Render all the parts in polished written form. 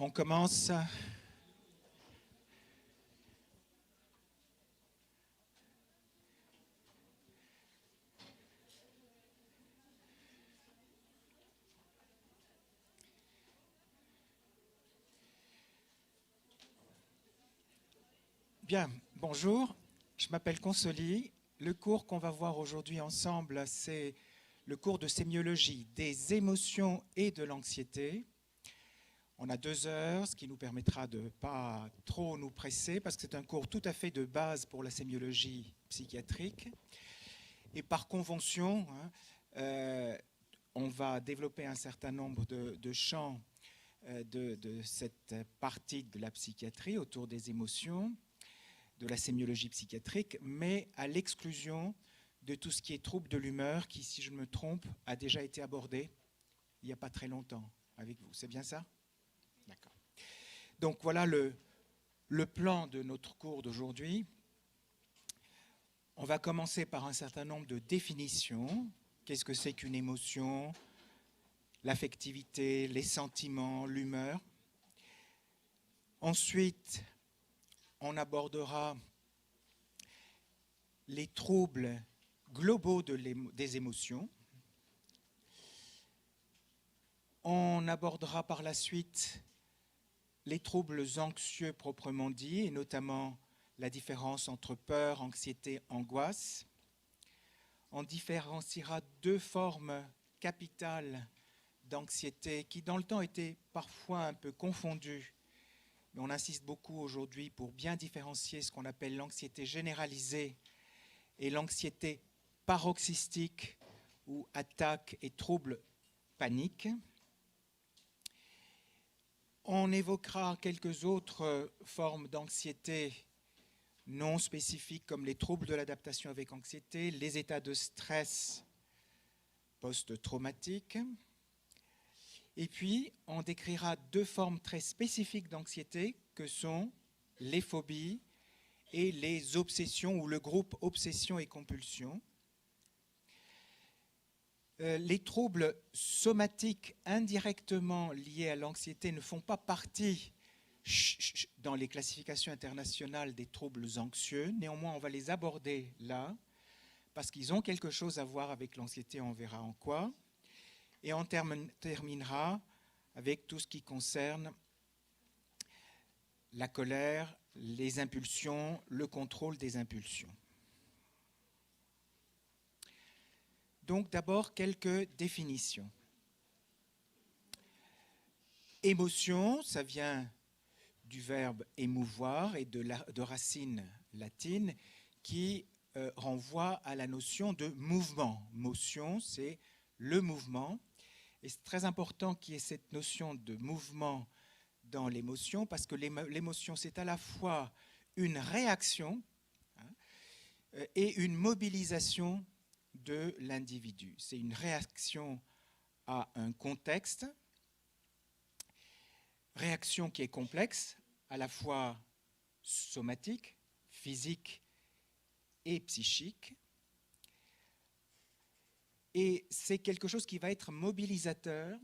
On commence. Bien, bonjour, je m'appelle Consoli. Le cours qu'on va voir aujourd'hui ensemble, c'est le cours de sémiologie des émotions et de l'anxiété. On a 2 heures, ce qui nous permettra de ne pas trop nous presser, parce que c'est un cours tout à fait de base pour la sémiologie psychiatrique. Et par convention, on va développer un certain nombre de champs de cette partie de la psychiatrie autour des émotions, de la sémiologie psychiatrique, mais à l'exclusion de tout ce qui est trouble de l'humeur, qui, si je ne me trompe, a déjà été abordé il n'y a pas très longtemps avec vous. C'est bien ça? D'accord. Donc voilà le plan de notre cours d'aujourd'hui. On va commencer par un certain nombre de définitions. Qu'est-ce que c'est qu'une émotion? L'affectivité, les sentiments, l'humeur. Ensuite, on abordera les troubles globaux des émotions. On abordera par la suite les troubles anxieux proprement dits, et notamment la différence entre peur, anxiété, angoisse. On différenciera 2 formes capitales d'anxiété qui, dans le temps, étaient parfois un peu confondues. Mais on insiste beaucoup aujourd'hui pour bien différencier ce qu'on appelle l'anxiété généralisée et l'anxiété paroxystique ou attaque et troubles paniques. On évoquera quelques autres formes d'anxiété non spécifiques comme les troubles de l'adaptation avec anxiété, les états de stress post-traumatiques. Et puis, on décrira 2 formes très spécifiques d'anxiété que sont les phobies et les obsessions ou le groupe obsession et compulsion. Les troubles somatiques indirectement liés à l'anxiété ne font pas partie dans les classifications internationales des troubles anxieux. Néanmoins, on va les aborder là parce qu'ils ont quelque chose à voir avec l'anxiété, on verra en quoi. Et on terminera avec tout ce qui concerne la colère, les impulsions, le contrôle des impulsions. Donc d'abord, quelques définitions. Émotion, ça vient du verbe émouvoir et de racine latine qui renvoie à la notion de mouvement. Motion, c'est le mouvement. Et c'est très important qu'il y ait cette notion de mouvement dans l'émotion, parce que l'émotion, c'est à la fois une réaction et une mobilisation de l'individu. C'est une réaction à un contexte, réaction qui est complexe, à la fois somatique, physique et psychique. Et c'est quelque chose qui va être mobilisateur,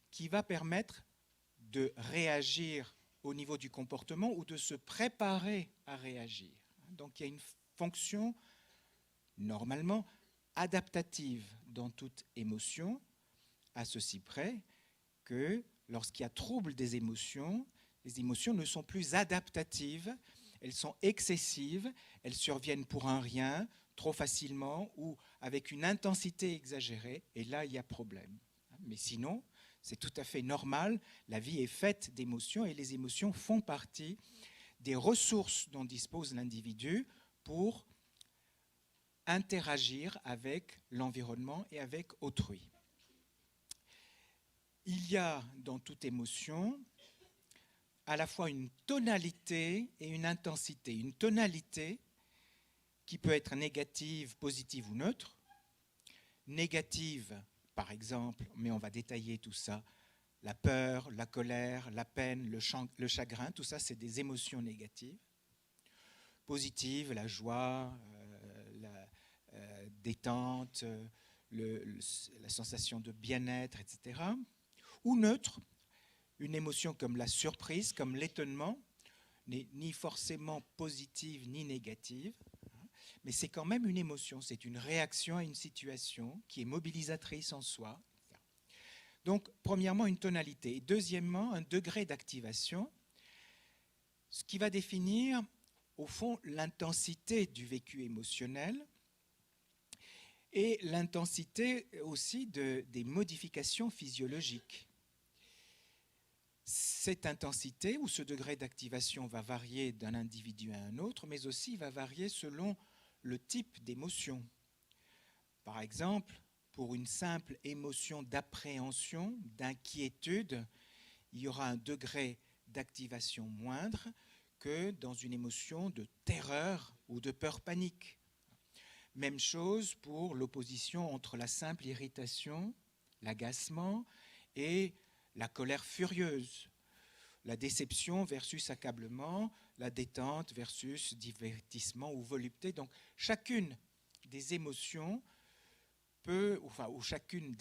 qui va permettre de réagir au niveau du comportement ou de se préparer à réagir. Donc il y a une fonction, normalement, adaptative dans toute émotion, à ceci près que lorsqu'il y a trouble des émotions, les émotions ne sont plus adaptatives, elles sont excessives, elles surviennent pour un rien, trop facilement ou avec une intensité exagérée, et là il y a problème. Mais sinon, c'est tout à fait normal, la vie est faite d'émotions et les émotions font partie des ressources dont dispose l'individu pour interagir avec l'environnement et avec autrui. Il y a dans toute émotion à la fois une tonalité et une intensité. Une tonalité qui peut être négative, positive ou neutre. Négative, par exemple, mais on va détailler tout ça, la peur, la colère, la peine, le chagrin, tout ça c'est des émotions négatives. Positive, la joie, la détente, la sensation de bien-être, etc. Ou neutre, Une émotion comme la surprise, comme l'étonnement, n'est ni forcément positive ni négative, mais c'est quand même une émotion, c'est une réaction à une situation qui est mobilisatrice en soi. Donc, premièrement, une tonalité. Et deuxièmement, un degré d'activation, ce qui va définir, au fond, l'intensité du vécu émotionnel et l'intensité aussi des modifications physiologiques. Cette intensité ou ce degré d'activation va varier d'un individu à un autre, mais aussi va varier selon le type d'émotion. Par exemple, pour une simple émotion d'appréhension, d'inquiétude, il y aura un degré d'activation moindre que dans une émotion de terreur ou de peur-panique. Même chose pour l'opposition entre la simple irritation, l'agacement et la colère furieuse, la déception versus accablement, la détente versus divertissement ou volupté. Donc chacune des émotions peut, ou chacune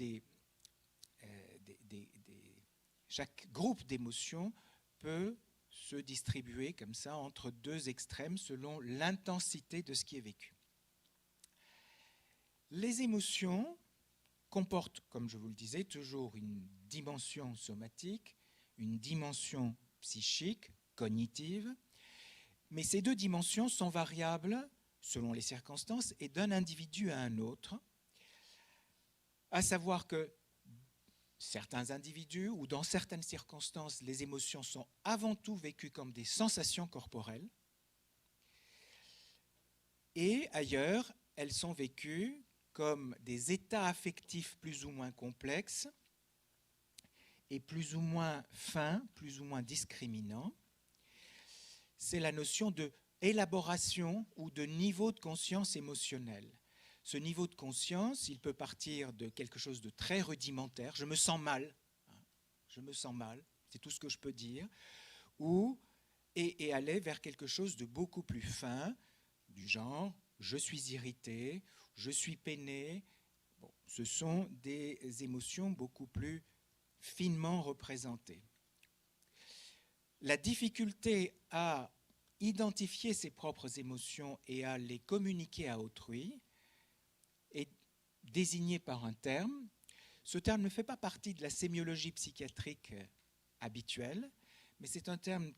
chaque groupe d'émotions peut se distribuer comme ça entre deux extrêmes selon l'intensité de ce qui est vécu. Les émotions comportent, comme je vous le disais, toujours une dimension somatique, une dimension psychique, cognitive, mais ces deux dimensions sont variables selon les circonstances et d'un individu à un autre, à savoir que certains individus ou dans certaines circonstances, les émotions sont avant tout vécues comme des sensations corporelles et ailleurs, elles sont vécues comme des états affectifs plus ou moins complexes et plus ou moins fins, plus ou moins discriminants. C'est la notion de élaboration ou de niveau de conscience émotionnelle. Ce niveau de conscience, il peut partir de quelque chose de très rudimentaire, je me sens mal, c'est tout ce que je peux dire, et aller vers quelque chose de beaucoup plus fin, du genre je suis irrité, je suis peiné. Bon, ce sont des émotions beaucoup plus finement représentées. La difficulté à identifier ses propres émotions et à les communiquer à autrui est désignée par un terme. Ce terme ne fait pas partie de la sémiologie psychiatrique habituelle, mais c'est un terme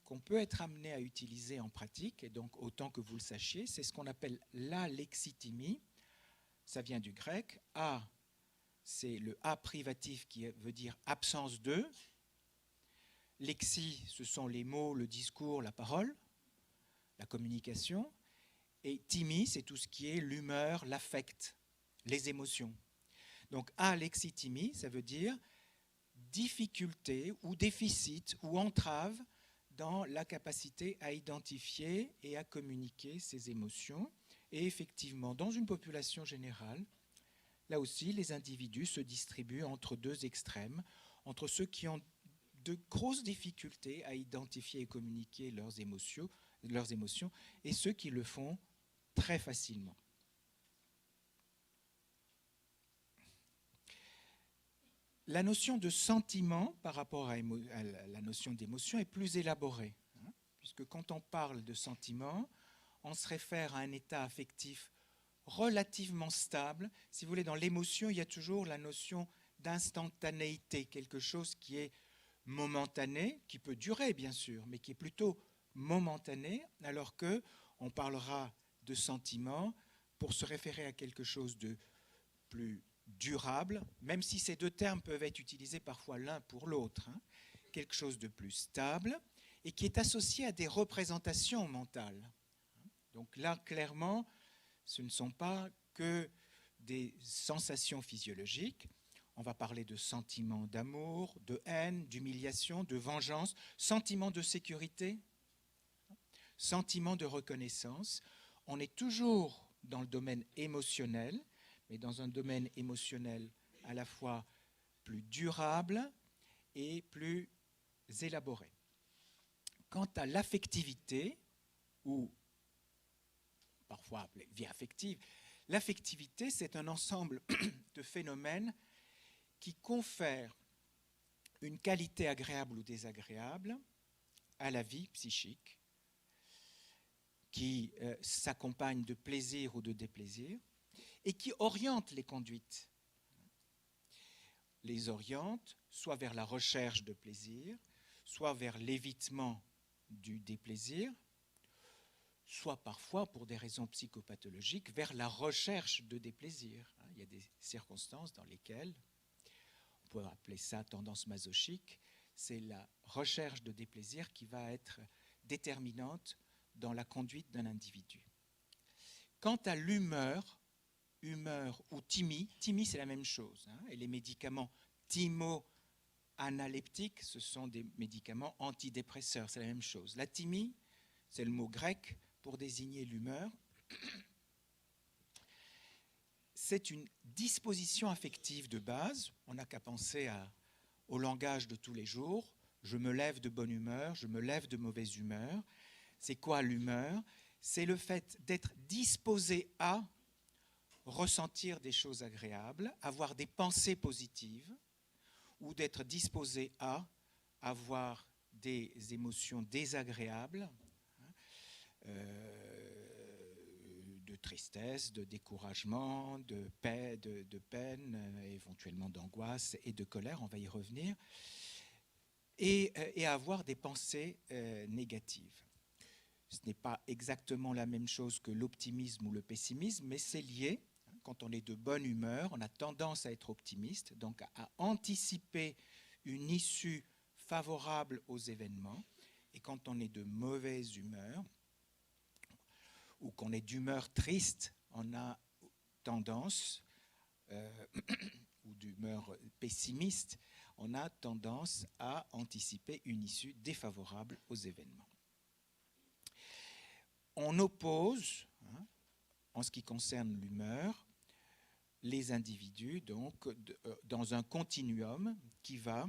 qu'on peut être amené à utiliser en pratique, et donc autant que vous le sachiez, c'est ce qu'on appelle l'alexithymie. Ça vient du grec. A, c'est le A privatif qui veut dire absence de. Lexie, ce sont les mots, le discours, la parole, la communication. Et thymie, c'est tout ce qui est l'humeur, l'affect, les émotions. Donc alexithymie, ça veut dire difficulté ou déficit ou entrave dans la capacité à identifier et à communiquer ces émotions. Et effectivement, dans une population générale, là aussi, les individus se distribuent entre deux extrêmes, entre ceux qui ont de grosses difficultés à identifier et communiquer leurs émotions et ceux qui le font très facilement. La notion de sentiment par rapport à la notion d'émotion est plus élaborée, puisque quand on parle de sentiment, on se réfère à un état affectif relativement stable. Si vous voulez, dans l'émotion, il y a toujours la notion d'instantanéité, quelque chose qui est momentané, qui peut durer bien sûr, mais qui est plutôt momentané, alors qu'on parlera de sentiment pour se référer à quelque chose de plus durable, même si ces deux termes peuvent être utilisés parfois l'un pour l'autre, quelque chose de plus stable et qui est associé à des représentations mentales. Donc là, clairement, ce ne sont pas que des sensations physiologiques. On va parler de sentiments d'amour, de haine, d'humiliation, de vengeance, sentiments de sécurité, sentiments de reconnaissance. On est toujours dans le domaine émotionnel, mais dans un domaine émotionnel à la fois plus durable et plus élaboré. Quant à l'affectivité, ou parfois appelée vie affective, l'affectivité, c'est un ensemble de phénomènes qui confèrent une qualité agréable ou désagréable à la vie psychique qui s'accompagne de plaisir ou de déplaisir et qui oriente les conduites. Les oriente soit vers la recherche de plaisir, soit vers l'évitement du déplaisir, soit parfois, pour des raisons psychopathologiques, vers la recherche de déplaisir. Il y a des circonstances dans lesquelles, on peut appeler ça tendance masochique, c'est la recherche de déplaisir qui va être déterminante dans la conduite d'un individu. Quant à l'humeur, ou thymie c'est la même chose, et les médicaments thymo-analeptiques, ce sont des médicaments antidépresseurs, c'est la même chose. La thymie, c'est le mot grec pour désigner l'humeur. C'est une disposition affective de base, on n'a qu'à penser au langage de tous les jours, je me lève de bonne humeur, je me lève de mauvaise humeur. C'est quoi l'humeur? C'est le fait d'être disposé à ressentir des choses agréables, avoir des pensées positives, ou d'être disposé à avoir des émotions désagréables, de tristesse, de découragement, de peine, éventuellement d'angoisse et de colère, on va y revenir, et avoir des pensées négatives. Ce n'est pas exactement la même chose que l'optimisme ou le pessimisme, mais c'est lié. Quand on est de bonne humeur, on a tendance à être optimiste, donc à anticiper une issue favorable aux événements. Et quand on est de mauvaise humeur, ou qu'on est d'humeur triste, on a tendance, ou d'humeur pessimiste, on a tendance à anticiper une issue défavorable aux événements. On oppose, en ce qui concerne l'humeur, les individus donc, dans un continuum qui va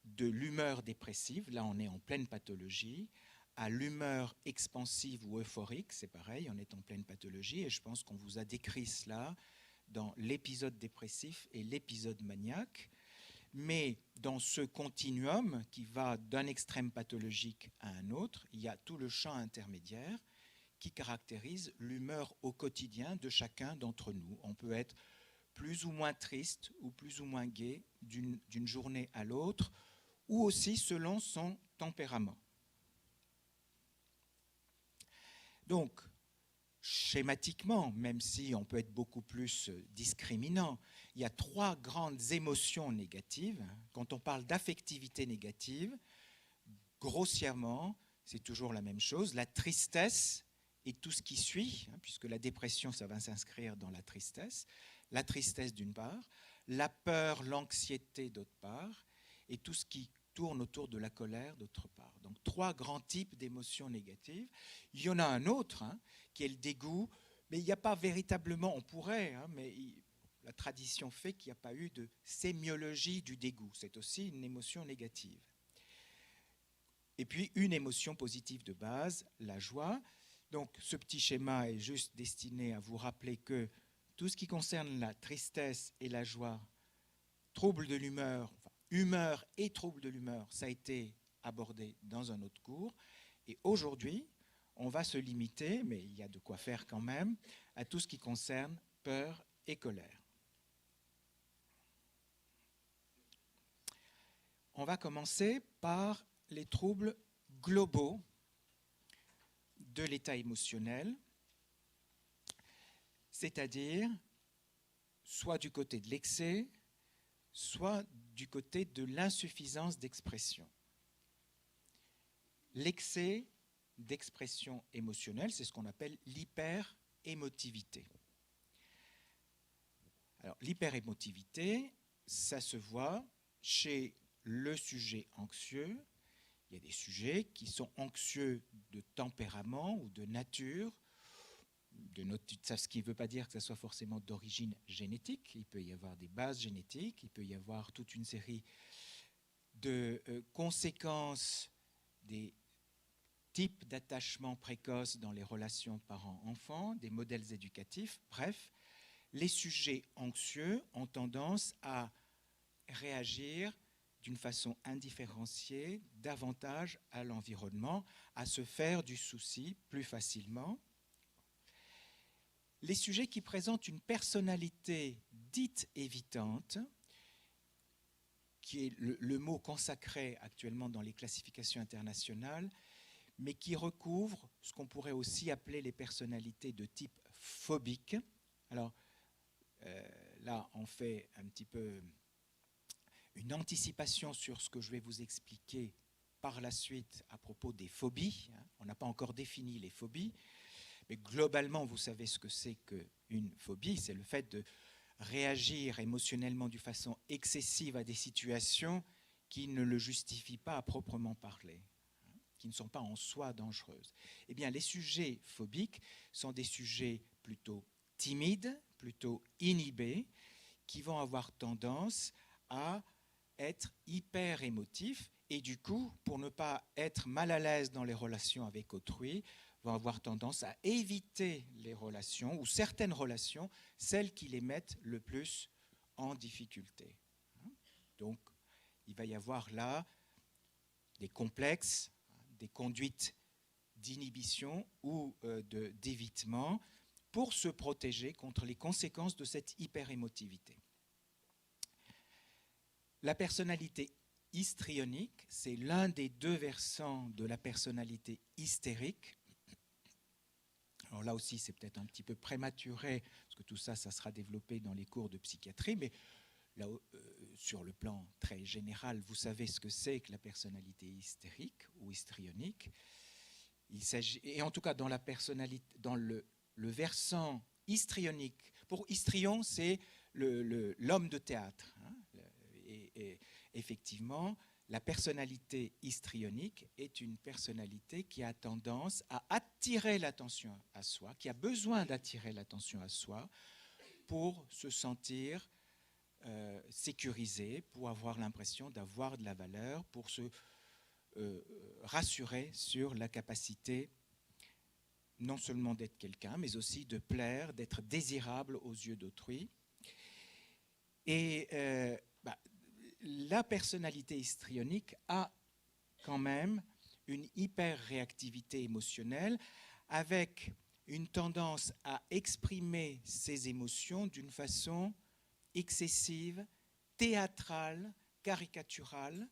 de l'humeur dépressive, là on est en pleine pathologie, à l'humeur expansive ou euphorique, c'est pareil, on est en pleine pathologie, et je pense qu'on vous a décrit cela dans l'épisode dépressif et l'épisode maniaque. Mais dans ce continuum qui va d'un extrême pathologique à un autre, il y a tout le champ intermédiaire qui caractérise l'humeur au quotidien de chacun d'entre nous. On peut être plus ou moins triste ou plus ou moins gai d'une journée à l'autre, ou aussi selon son tempérament. Donc, schématiquement, même si on peut être beaucoup plus discriminant, il y a 3 grandes émotions négatives. Quand on parle d'affectivité négative, grossièrement, c'est toujours la même chose. La tristesse et tout ce qui suit, puisque la dépression, ça va s'inscrire dans la tristesse d'une part, la peur, l'anxiété d'autre part, et tout ce qui tourne autour de la colère d'autre part. Donc 3 grands types d'émotions négatives. Il y en a un autre, qui est le dégoût, mais il n'y a pas véritablement, on pourrait, mais la tradition fait qu'il n'y a pas eu de sémiologie du dégoût. C'est aussi une émotion négative. Et puis une émotion positive de base, la joie. Donc ce petit schéma est juste destiné à vous rappeler que tout ce qui concerne la tristesse et la joie, trouble de l'humeur, humeur et trouble de l'humeur, ça a été abordé dans un autre cours. Et aujourd'hui, on va se limiter, mais il y a de quoi faire quand même, à tout ce qui concerne peur et colère. On va commencer par les troubles globaux de l'état émotionnel, c'est-à-dire soit du côté de l'excès, soit du côté de l'insuffisance d'expression. L'excès d'expression émotionnelle, c'est ce qu'on appelle l'hyperémotivité. Alors, l'hyperémotivité, ça se voit chez le sujet anxieux. Il y a des sujets qui sont anxieux de tempérament ou de nature, ce qui ne veut pas dire que ça soit forcément d'origine génétique. Il peut y avoir des bases génétiques, il peut y avoir toute une série de conséquences des types d'attachement précoces dans les relations parents-enfants, des modèles éducatifs. Bref, les sujets anxieux ont tendance à réagir d'une façon indifférenciée davantage à l'environnement, à se faire du souci plus facilement. Les sujets qui présentent une personnalité dite évitante, qui est le mot consacré actuellement dans les classifications internationales, mais qui recouvre ce qu'on pourrait aussi appeler les personnalités de type phobique. Alors là, on fait un petit peu une anticipation sur ce que je vais vous expliquer par la suite à propos des phobies. On n'a pas encore défini les phobies, mais globalement, vous savez ce que c'est qu'une phobie, c'est le fait de réagir émotionnellement d'une façon excessive à des situations qui ne le justifient pas à proprement parler, qui ne sont pas en soi dangereuses. Eh bien, les sujets phobiques sont des sujets plutôt timides, plutôt inhibés, qui vont avoir tendance à être hyper émotifs et du coup, pour ne pas être mal à l'aise dans les relations avec autrui, vont avoir tendance à éviter les relations ou certaines relations, celles qui les mettent le plus en difficulté. Donc, il va y avoir là des complexes, des conduites d'inhibition ou d'évitement pour se protéger contre les conséquences de cette hyperémotivité. La personnalité histrionique, c'est l'un des deux versants de la personnalité hystérique. Alors là aussi, c'est peut-être un petit peu prématuré, parce que tout ça, ça sera développé dans les cours de psychiatrie, mais là, sur le plan très général, vous savez ce que c'est que la personnalité hystérique ou histrionique. Il s'agit, et en tout cas, dans la personnalité, dans le versant histrionique, pour histrion, c'est l'homme de théâtre. Et effectivement, la personnalité histrionique est une personnalité qui a tendance à attirer l'attention à soi, qui a besoin d'attirer l'attention à soi pour se sentir sécurisé, pour avoir l'impression d'avoir de la valeur, pour se rassurer sur la capacité non seulement d'être quelqu'un, mais aussi de plaire, d'être désirable aux yeux d'autrui. Et la personnalité histrionique a quand même une hyper-réactivité émotionnelle avec une tendance à exprimer ses émotions d'une façon excessive, théâtrale, caricaturale,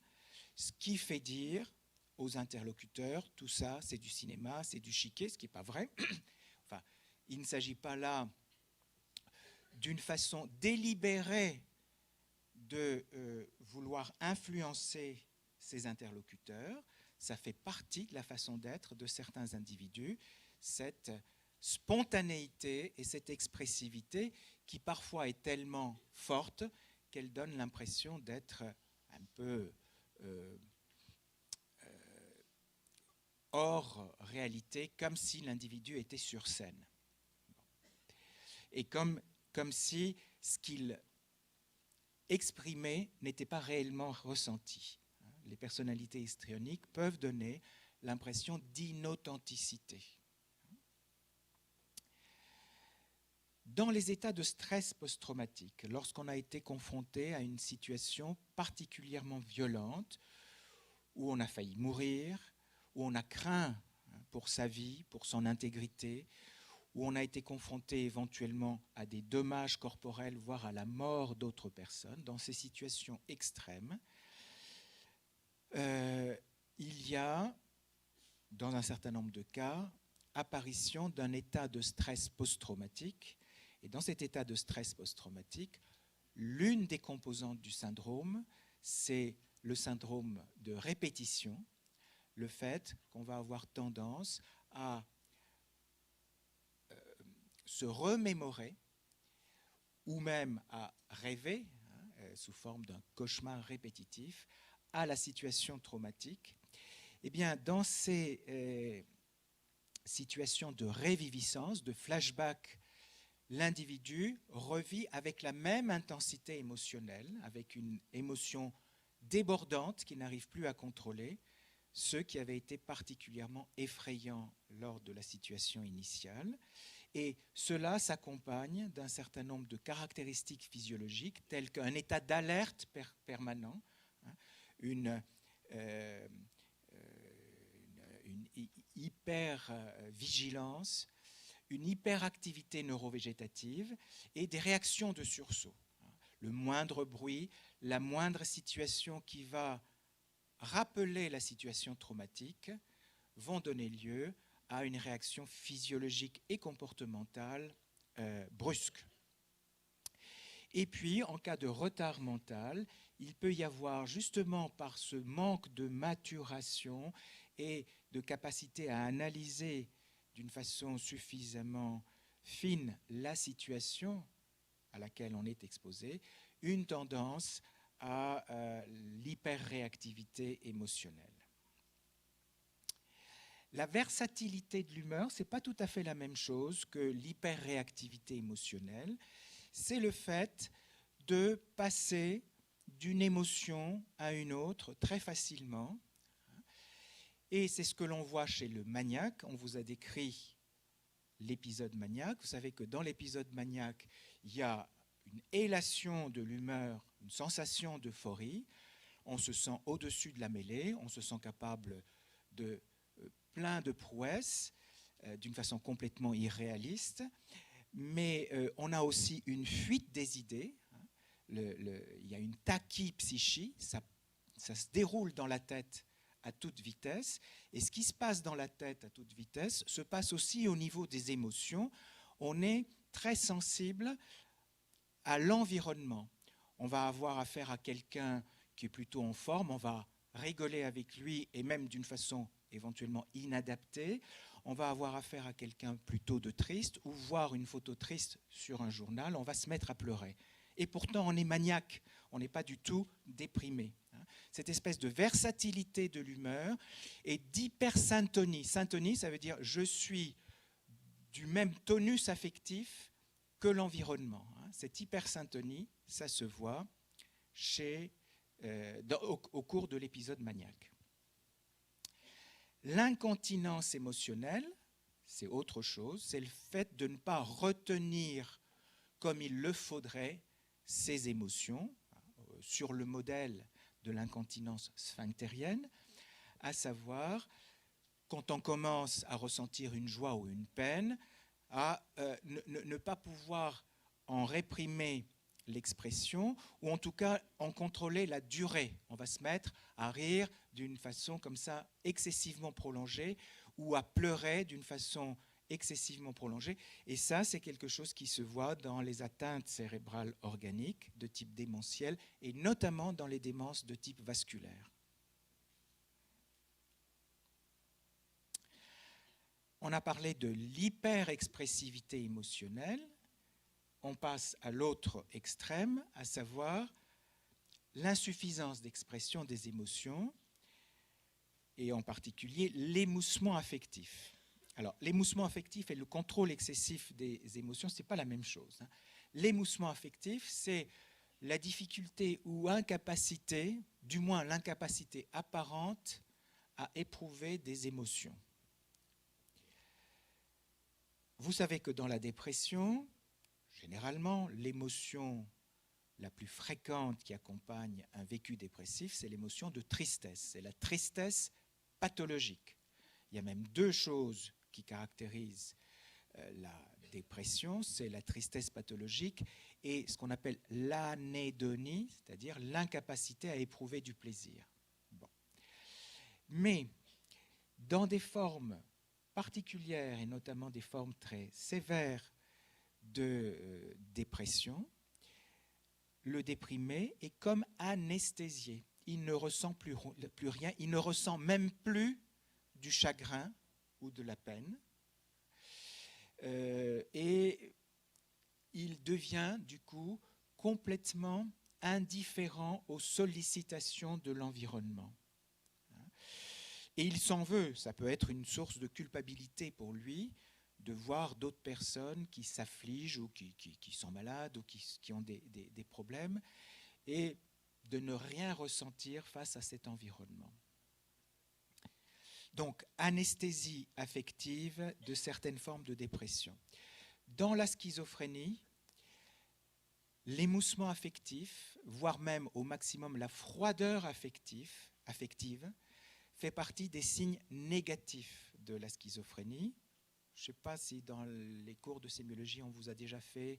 ce qui fait dire aux interlocuteurs, tout ça c'est du cinéma, c'est du chiquet, ce qui n'est pas vrai. Enfin, il ne s'agit pas là d'une façon délibérée de vouloir influencer ses interlocuteurs. Ça fait partie de la façon d'être de certains individus, cette spontanéité et cette expressivité qui parfois est tellement forte qu'elle donne l'impression d'être un peu hors réalité, comme si l'individu était sur scène. Et comme si ce qu'il exprimé n'était pas réellement ressenti. Les personnalités histrioniques peuvent donner l'impression d'inauthenticité. Dans les états de stress post-traumatique, lorsqu'on a été confronté à une situation particulièrement violente, où on a failli mourir, où on a craint pour sa vie, pour son intégrité, où on a été confronté éventuellement à des dommages corporels, voire à la mort d'autres personnes, dans ces situations extrêmes, il y a, dans un certain nombre de cas, apparition d'un état de stress post-traumatique. Et dans cet état de stress post-traumatique, l'une des composantes du syndrome, c'est le syndrome de répétition, le fait qu'on va avoir tendance à se remémorer ou même à rêver, sous forme d'un cauchemar répétitif, à la situation traumatique. Eh bien, dans ces situations de réviviscence, de flashback, l'individu revit avec la même intensité émotionnelle, avec une émotion débordante qu'il n'arrive plus à contrôler, ce qui avait été particulièrement effrayant lors de la situation initiale. Et cela s'accompagne d'un certain nombre de caractéristiques physiologiques telles qu'un état d'alerte permanent, une hyper-vigilance, une hyperactivité neurovégétative et des réactions de sursaut. Le moindre bruit, la moindre situation qui va rappeler la situation traumatique vont donner lieu à une réaction physiologique et comportementale brusque. Et puis, en cas de retard mental, il peut y avoir, justement par ce manque de maturation et de capacité à analyser d'une façon suffisamment fine la situation à laquelle on est exposé, une tendance à l'hyperréactivité émotionnelle. La versatilité de l'humeur, ce n'est pas tout à fait la même chose que l'hyperréactivité émotionnelle. C'est le fait de passer d'une émotion à une autre très facilement. Et c'est ce que l'on voit chez le maniaque. On vous a décrit l'épisode maniaque. Vous savez que dans l'épisode maniaque, il y a une élation de l'humeur, une sensation d'euphorie. On se sent au-dessus de la mêlée, on se sent capable de plein de prouesses d'une façon complètement irréaliste. Mais on a aussi une fuite des idées. Il y a une tachypsychie, ça se déroule dans la tête à toute vitesse. Et ce qui se passe dans la tête à toute vitesse se passe aussi au niveau des émotions. On est très sensible à l'environnement. On va avoir affaire à quelqu'un qui est plutôt en forme, on va rigoler avec lui et même d'une façon éventuellement inadaptée. On va avoir affaire à quelqu'un plutôt de triste ou voir une photo triste sur un journal, on va se mettre à pleurer. Et pourtant, on est maniaque, on n'est pas du tout déprimé. Cette espèce de versatilité de l'humeur et d'hypersyntonie. Syntonie, ça veut dire je suis du même tonus affectif que l'environnement. Cette hypersyntonie, ça se voit au cours de l'épisode maniaque. L'incontinence émotionnelle, c'est autre chose, c'est le fait de ne pas retenir comme il le faudrait ses émotions, sur le modèle de l'incontinence sphinctérienne, à savoir, quand on commence à ressentir une joie ou une peine, à ne pas pouvoir en réprimer l'expression, ou en tout cas en contrôler la durée. On va se mettre à rire d'une façon comme ça excessivement prolongée, ou à pleurer d'une façon excessivement prolongée. Et ça, c'est quelque chose qui se voit dans les atteintes cérébrales organiques de type démentiel, et notamment dans les démences de type vasculaire. On a parlé de l'hyperexpressivité émotionnelle. On passe à l'autre extrême, à savoir l'insuffisance d'expression des émotions, et en particulier l'émoussement affectif. Alors, l'émoussement affectif et le contrôle excessif des émotions, ce n'est pas la même chose. L'émoussement affectif, c'est la difficulté ou incapacité, du moins l'incapacité apparente, à éprouver des émotions. Vous savez que dans la dépression, généralement, l'émotion la plus fréquente qui accompagne un vécu dépressif, c'est l'émotion de tristesse. C'est la tristesse pathologique. Il y a même deux choses qui caractérisent la dépression, c'est la tristesse pathologique et ce qu'on appelle l'anédonie, c'est-à-dire l'incapacité à éprouver du plaisir. Bon. Mais dans des formes particulières, et notamment des formes très sévères de dépression, le déprimé est comme anesthésié. Il ne ressent plus rien, il ne ressent même plus du chagrin ou de la peine. Et il devient du coup complètement indifférent aux sollicitations de l'environnement. Et il s'en veut, ça peut être une source de culpabilité pour lui, de voir d'autres personnes qui s'affligent ou qui sont malades ou qui ont des problèmes, et de ne rien ressentir face à cet environnement. Donc, anesthésie affective de certaines formes de dépression. Dans la schizophrénie, l'émoussement affectif, voire même au maximum la froideur affective, fait partie des signes négatifs de la schizophrénie. Je ne sais pas si dans les cours de sémiologie, on vous a déjà fait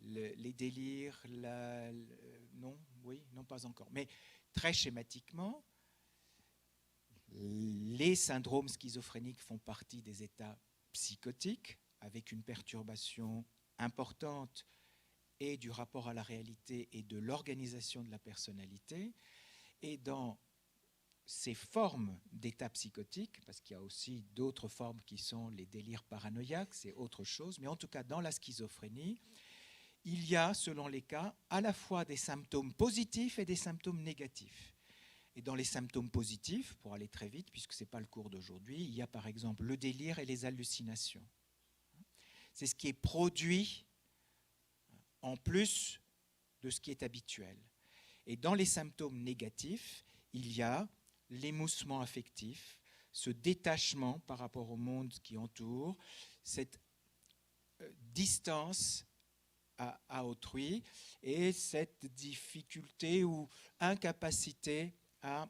les délires, non, oui, non pas encore. Mais très schématiquement, les syndromes schizophréniques font partie des états psychotiques, avec une perturbation importante et du rapport à la réalité et de l'organisation de la personnalité. Et dans ces formes d'états psychotiques, parce qu'il y a aussi d'autres formes qui sont les délires paranoïaques, c'est autre chose, mais en tout cas dans la schizophrénie, il y a, selon les cas, à la fois des symptômes positifs et des symptômes négatifs. Et dans les symptômes positifs, pour aller très vite, puisque ce n'est pas le cours d'aujourd'hui, il y a par exemple le délire et les hallucinations. C'est ce qui est produit en plus de ce qui est habituel. Et dans les symptômes négatifs, il y a l'émoussement affectif, ce détachement par rapport au monde qui entoure, cette distance à autrui et cette difficulté ou incapacité à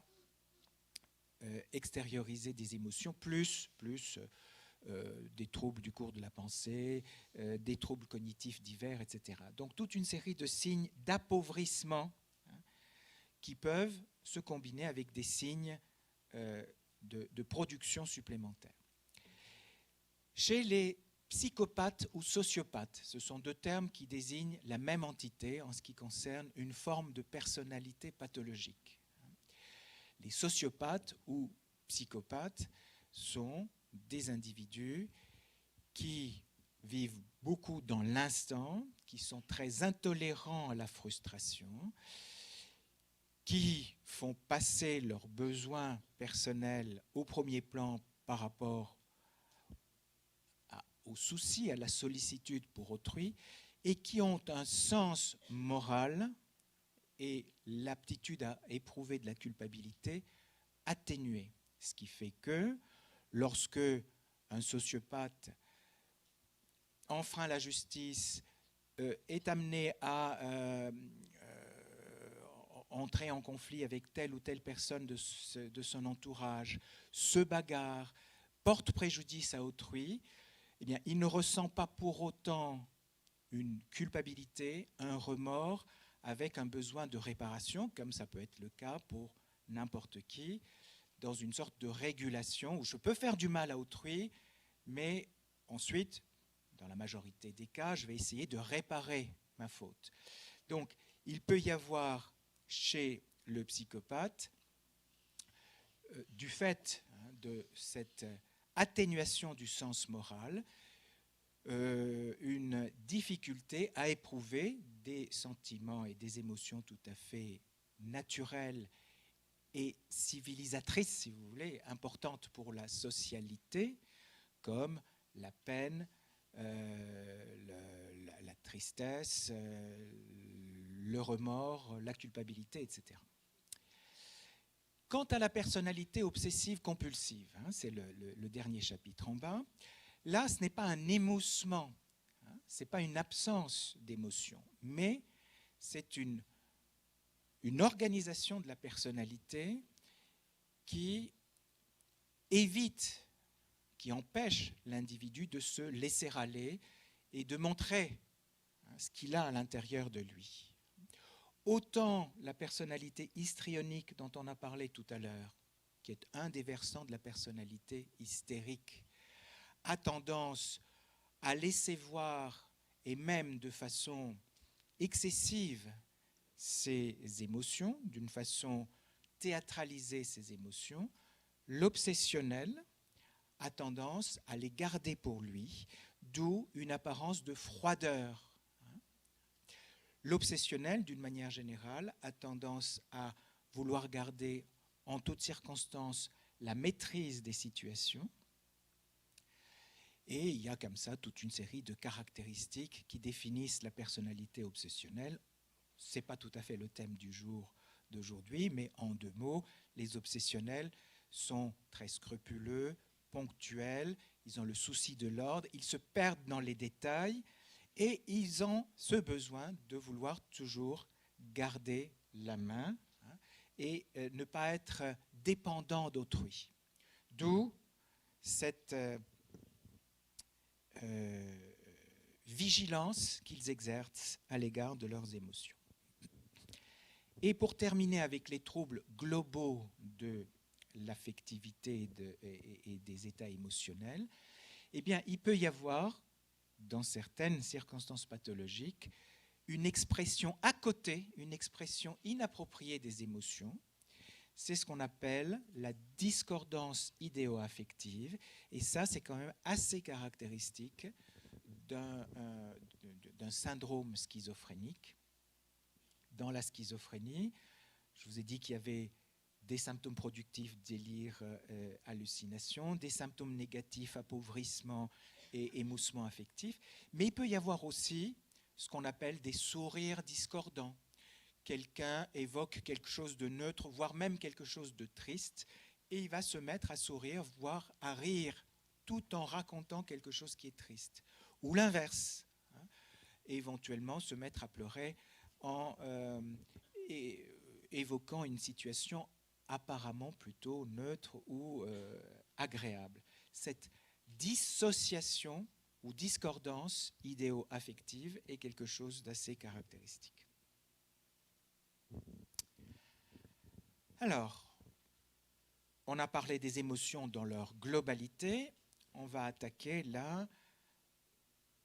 extérioriser des émotions, plus des troubles du cours de la pensée, des troubles cognitifs divers, etc. Donc toute une série de signes d'appauvrissement qui peuvent se combiner avec des signes de production supplémentaire. Chez les psychopathes ou sociopathes, ce sont deux termes qui désignent la même entité en ce qui concerne une forme de personnalité pathologique. Les sociopathes ou psychopathes sont des individus qui vivent beaucoup dans l'instant, qui sont très intolérants à la frustration, qui font passer leurs besoins personnels au premier plan par rapport aux soucis, à la sollicitude pour autrui, et qui ont un sens moral et l'aptitude à éprouver de la culpabilité atténuée. Ce qui fait que lorsque un sociopathe enfreint la justice, est amené à entrer en conflit avec telle ou telle personne de son entourage, se bagarre, porte préjudice à autrui, eh bien, il ne ressent pas pour autant une culpabilité, un remords, avec un besoin de réparation, comme ça peut être le cas pour n'importe qui, dans une sorte de régulation où je peux faire du mal à autrui, mais ensuite, dans la majorité des cas, je vais essayer de réparer ma faute. Donc, il peut y avoir chez le psychopathe, du fait de cette atténuation du sens moral, une difficulté à éprouver des sentiments et des émotions tout à fait naturelles et civilisatrices, si vous voulez, importantes pour la socialité, comme la peine, la tristesse, le remords, la culpabilité, etc. Quant à la personnalité obsessive-compulsive, c'est le dernier chapitre en bas, là, ce n'est pas un émoussement, ce n'est pas une absence d'émotion, mais c'est une organisation de la personnalité qui évite, qui empêche l'individu de se laisser aller et de montrer ce qu'il a à l'intérieur de lui. Autant la personnalité histrionique dont on a parlé tout à l'heure, qui est un des versants de la personnalité hystérique, a tendance à laisser voir, et même de façon excessive, ses émotions, d'une façon théâtralisée ses émotions, l'obsessionnel a tendance à les garder pour lui, d'où une apparence de froideur. L'obsessionnel, d'une manière générale, a tendance à vouloir garder en toutes circonstances la maîtrise des situations. Et il y a comme ça toute une série de caractéristiques qui définissent la personnalité obsessionnelle. Ce n'est pas tout à fait le thème du jour d'aujourd'hui, mais en deux mots, les obsessionnels sont très scrupuleux, ponctuels, ils ont le souci de l'ordre, ils se perdent dans les détails et ils ont ce besoin de vouloir toujours garder la main, hein, et ne pas être dépendant d'autrui. D'où cette vigilance qu'ils exercent à l'égard de leurs émotions. Et pour terminer avec les troubles globaux de l'affectivité et des états émotionnels, eh bien, il peut y avoir, dans certaines circonstances pathologiques, une expression à côté, une expression inappropriée des émotions. C'est ce qu'on appelle la discordance idéo-affective. Et ça, c'est quand même assez caractéristique d'un syndrome schizophrénique. Dans la schizophrénie, je vous ai dit qu'il y avait des symptômes productifs, délire, hallucination, des symptômes négatifs, appauvrissement et émoussement affectif. Mais il peut y avoir aussi ce qu'on appelle des sourires discordants. Quelqu'un évoque quelque chose de neutre, voire même quelque chose de triste, et il va se mettre à sourire, voire à rire, tout en racontant quelque chose qui est triste. Ou l'inverse, hein, et éventuellement se mettre à pleurer en évoquant une situation apparemment plutôt neutre ou agréable. Cette dissociation ou discordance idéo-affective est quelque chose d'assez caractéristique. Alors, on a parlé des émotions dans leur globalité. On va attaquer là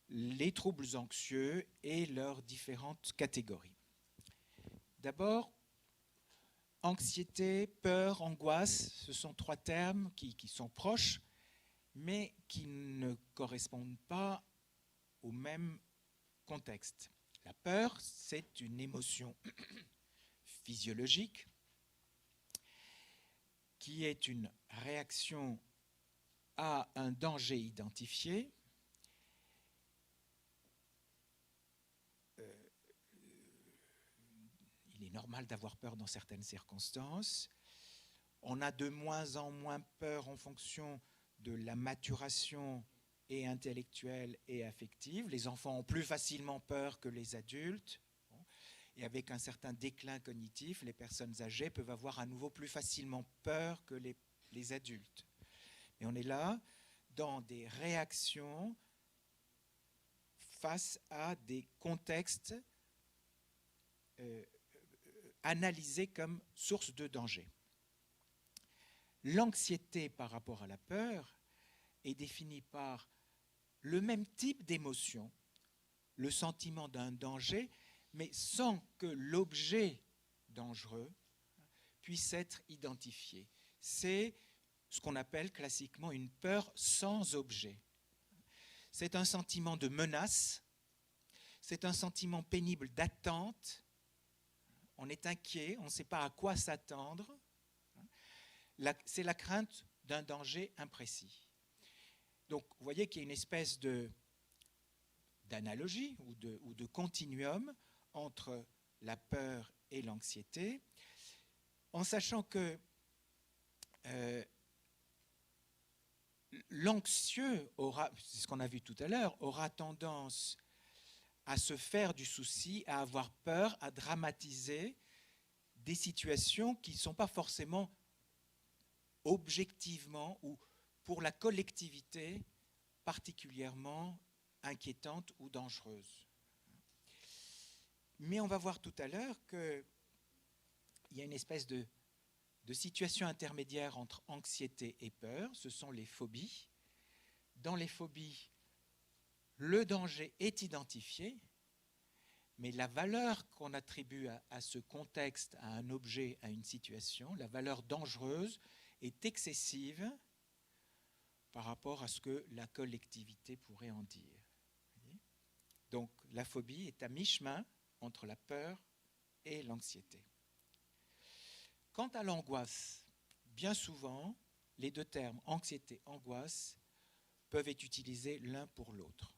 les troubles anxieux et leurs différentes catégories. D'abord, anxiété, peur, angoisse, ce sont trois termes qui sont proches, mais qui ne correspondent pas au même contexte. La peur, c'est une émotion physiologique qui est une réaction à un danger identifié. Il est normal d'avoir peur dans certaines circonstances. On a de moins en moins peur en fonction de la maturation et intellectuelle et affective. Les enfants ont plus facilement peur que les adultes. Et avec un certain déclin cognitif, les personnes âgées peuvent avoir à nouveau plus facilement peur que les adultes. Et on est là dans des réactions face à des contextes analysés comme source de danger. L'anxiété par rapport à la peur est définie par le même type d'émotion, le sentiment d'un danger, mais sans que l'objet dangereux puisse être identifié. C'est ce qu'on appelle classiquement une peur sans objet. C'est un sentiment de menace, c'est un sentiment pénible d'attente. On est inquiet, on ne sait pas à quoi s'attendre. C'est la crainte d'un danger imprécis. Donc, vous voyez qu'il y a une espèce d'analogie ou de continuum entre la peur et l'anxiété, en sachant que l'anxieux aura, c'est ce qu'on a vu tout à l'heure, aura tendance à se faire du souci, à avoir peur, à dramatiser des situations qui ne sont pas forcément objectivement ou pour la collectivité particulièrement inquiétantes ou dangereuses. Mais on va voir tout à l'heure qu'il y a une espèce de situation intermédiaire entre anxiété et peur, ce sont les phobies. Dans les phobies, le danger est identifié, mais la valeur qu'on attribue à ce contexte, à un objet, à une situation, la valeur dangereuse est excessive par rapport à ce que la collectivité pourrait en dire. Donc la phobie est à mi-chemin entre la peur et l'anxiété. Quant à l'angoisse, bien souvent, les deux termes anxiété, angoisse peuvent être utilisés l'un pour l'autre.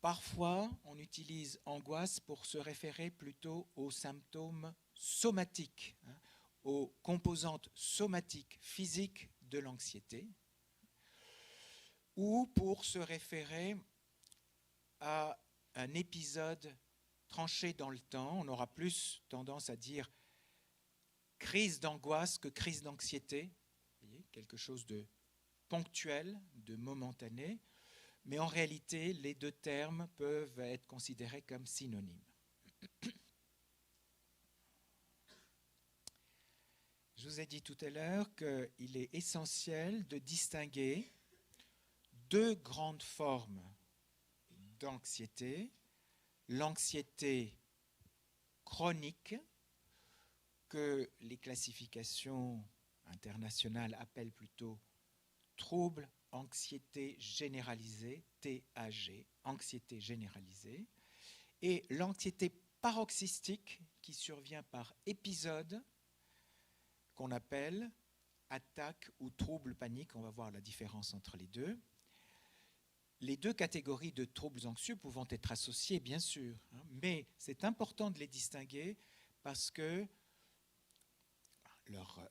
Parfois, on utilise angoisse pour se référer plutôt aux symptômes somatiques, aux composantes somatiques, physiques de l'anxiété, ou pour se référer à un épisode tranché dans le temps. On aura plus tendance à dire crise d'angoisse que crise d'anxiété. Vous voyez, quelque chose de ponctuel, de momentané. Mais en réalité, les deux termes peuvent être considérés comme synonymes. Je vous ai dit tout à l'heure qu'il est essentiel de distinguer deux grandes formes d'anxiété. L'anxiété chronique, que les classifications internationales appellent plutôt trouble, anxiété généralisée, TAG, anxiété généralisée, et l'anxiété paroxystique qui survient par épisode, qu'on appelle attaque ou trouble panique. On va voir la différence entre les deux. Les deux catégories de troubles anxieux pouvant être associées, bien sûr, mais c'est important de les distinguer parce que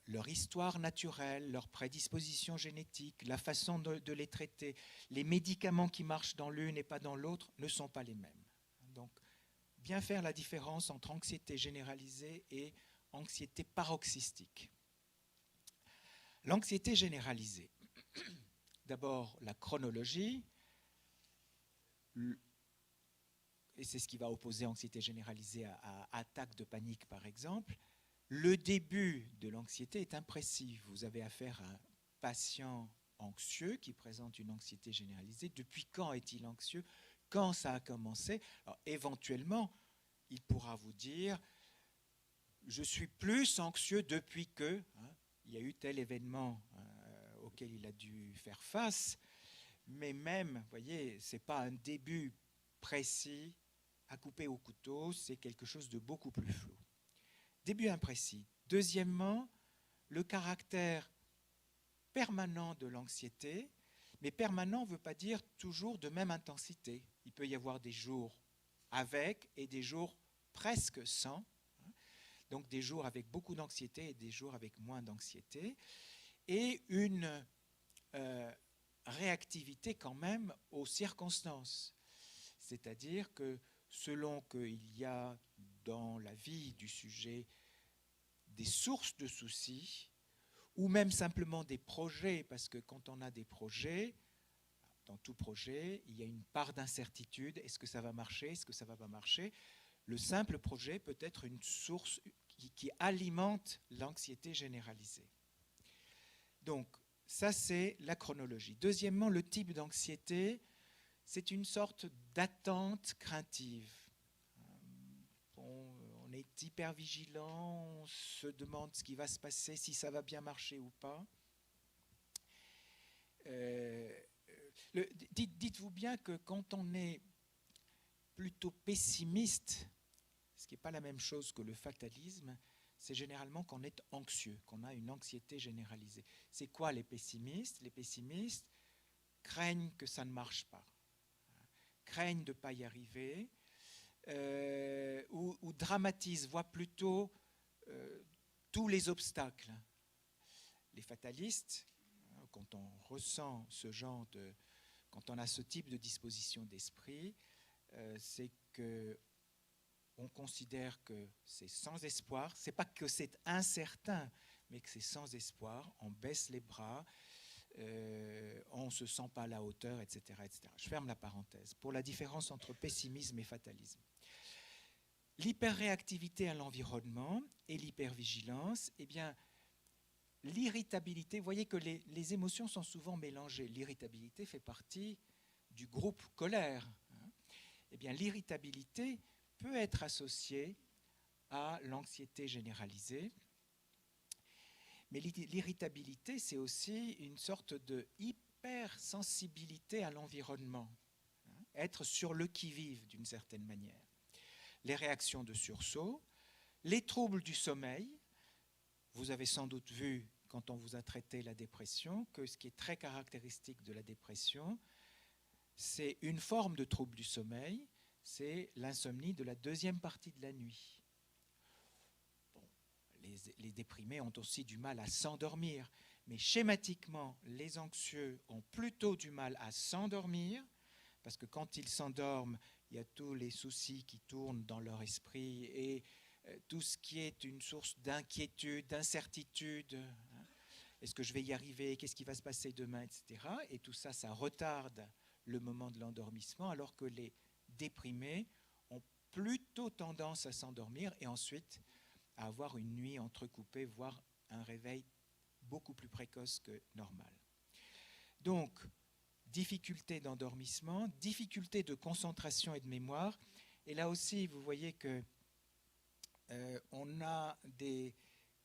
leur histoire naturelle, leur prédisposition génétique, la façon de les traiter, les médicaments qui marchent dans l'une et pas dans l'autre ne sont pas les mêmes. Donc, bien faire la différence entre anxiété généralisée et anxiété paroxystique. L'anxiété généralisée. D'abord, la chronologie, et c'est ce qui va opposer anxiété généralisée à attaque de panique, par exemple. Le début de l'anxiété est imprécis. Vous avez affaire à un patient anxieux qui présente une anxiété généralisée. Depuis quand est-il anxieux? Quand ça a commencé? Alors, éventuellement, il pourra vous dire « je suis plus anxieux depuis que il y a eu tel événement auquel il a dû faire face ». Mais même, vous voyez, ce n'est pas un début précis à couper au couteau, c'est quelque chose de beaucoup plus flou. Début imprécis. Deuxièmement, le caractère permanent de l'anxiété, mais permanent ne veut pas dire toujours de même intensité. Il peut y avoir des jours avec et des jours presque sans, donc des jours avec beaucoup d'anxiété et des jours avec moins d'anxiété, et une réactivité quand même aux circonstances. C'est-à-dire que selon qu'il y a dans la vie du sujet des sources de soucis, ou même simplement des projets, parce que quand on a des projets, dans tout projet, il y a une part d'incertitude. Est-ce que ça va marcher? Est-ce que ça ne va pas marcher? Le simple projet peut être une source qui alimente l'anxiété généralisée. Donc, ça, c'est la chronologie. Deuxièmement, le type d'anxiété, c'est une sorte d'attente craintive. On est hyper vigilant, on se demande ce qui va se passer, si ça va bien marcher ou pas. Dites-vous bien que quand on est plutôt pessimiste, ce qui n'est pas la même chose que le fatalisme, c'est généralement qu'on est anxieux, qu'on a une anxiété généralisée. C'est quoi les pessimistes? Les pessimistes craignent que ça ne marche pas, craignent de ne pas y arriver, ou dramatisent, voient plutôt tous les obstacles. Les fatalistes, quand on ressent ce genre de... quand on a ce type de disposition d'esprit, c'est que on considère que c'est sans espoir. Ce n'est pas que c'est incertain, mais que c'est sans espoir. On baisse les bras, on ne se sent pas à la hauteur, etc., etc. Je ferme la parenthèse. Pour la différence entre pessimisme et fatalisme. L'hyperréactivité à l'environnement et l'hypervigilance, eh bien, l'irritabilité, vous voyez que les émotions sont souvent mélangées. L'irritabilité fait partie du groupe colère. Eh bien, l'irritabilité peut être associée à l'anxiété généralisée. Mais l'irritabilité, c'est aussi une sorte de hypersensibilité à l'environnement. Être sur le qui-vive d'une certaine manière. Les réactions de sursaut, les troubles du sommeil. Vous avez sans doute vu, quand on vous a traité la dépression, que ce qui est très caractéristique de la dépression, c'est une forme de trouble du sommeil, c'est l'insomnie de la deuxième partie de la nuit. Bon, les déprimés ont aussi du mal à s'endormir, mais schématiquement, les anxieux ont plutôt du mal à s'endormir parce que quand ils s'endorment, il y a tous les soucis qui tournent dans leur esprit et tout ce qui est une source d'inquiétude, d'incertitude. Est-ce que je vais y arriver? Qu'est-ce qui va se passer demain, etc. Et tout ça, ça retarde le moment de l'endormissement, alors que les déprimés ont plutôt tendance à s'endormir et ensuite à avoir une nuit entrecoupée, voire un réveil beaucoup plus précoce que normal. Donc, difficulté d'endormissement, difficulté de concentration et de mémoire. Et là aussi, vous voyez que on a des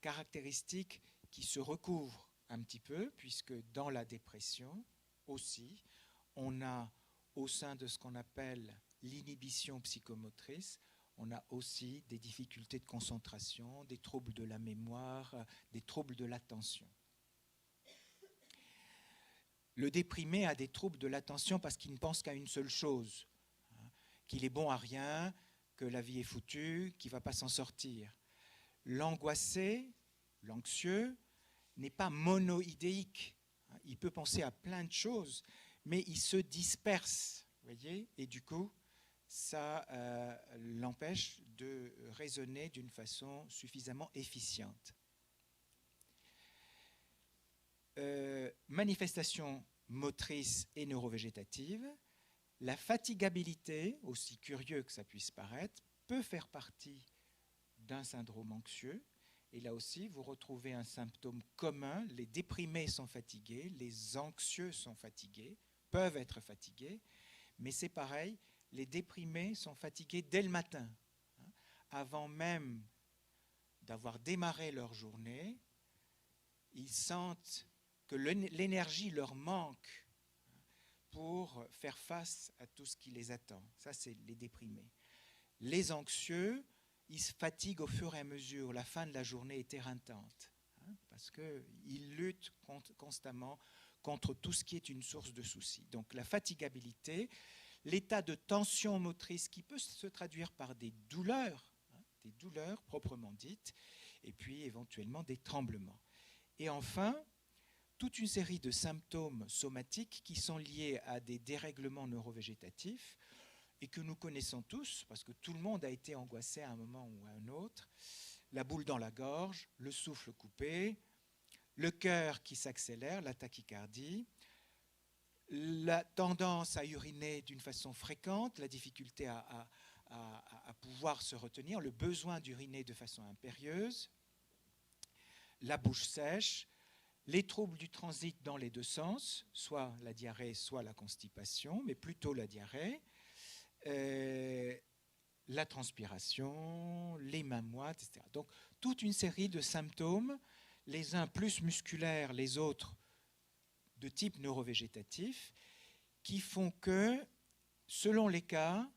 caractéristiques qui se recouvrent un petit peu, puisque dans la dépression aussi, on a au sein de ce qu'on appelle l'inhibition psychomotrice, on a aussi des difficultés de concentration, des troubles de la mémoire, des troubles de l'attention. Le déprimé a des troubles de l'attention parce qu'il ne pense qu'à une seule chose, qu'il est bon à rien, que la vie est foutue, qu'il ne va pas s'en sortir. L'angoissé, l'anxieux, n'est pas monoïdéique. Il peut penser à plein de choses, mais il se disperse, voyez, et du coup, ça l'empêche de raisonner d'une façon suffisamment efficiente. Manifestations motrices et neurovégétatives, la fatigabilité, aussi curieux que ça puisse paraître, peut faire partie d'un syndrome anxieux. Et là aussi, vous retrouvez un symptôme commun. Les déprimés sont fatigués, les anxieux sont fatigués, peuvent être fatigués, mais c'est pareil, les déprimés sont fatigués dès le matin, avant même d'avoir démarré leur journée. Ils sentent que l'énergie leur manque pour faire face à tout ce qui les attend. Ça, c'est les déprimés. Les anxieux, ils se fatiguent au fur et à mesure. La fin de la journée est éreintante, parce qu'ils luttent constamment contre tout ce qui est une source de soucis. Donc la fatigabilité, l'état de tension motrice qui peut se traduire par des douleurs proprement dites, et puis éventuellement des tremblements. Et enfin, toute une série de symptômes somatiques qui sont liés à des dérèglements neurovégétatifs et que nous connaissons tous, parce que tout le monde a été angoissé à un moment ou à un autre. La boule dans la gorge, le souffle coupé, le cœur qui s'accélère, la tachycardie, la tendance à uriner d'une façon fréquente, la difficulté à pouvoir se retenir, le besoin d'uriner de façon impérieuse, la bouche sèche, les troubles du transit dans les deux sens, soit la diarrhée, soit la constipation, mais plutôt la diarrhée, la transpiration, les mains moites, etc. Donc, toute une série de symptômes, les uns plus musculaires, les autres de type neurovégétatif, qui font que, selon les cas,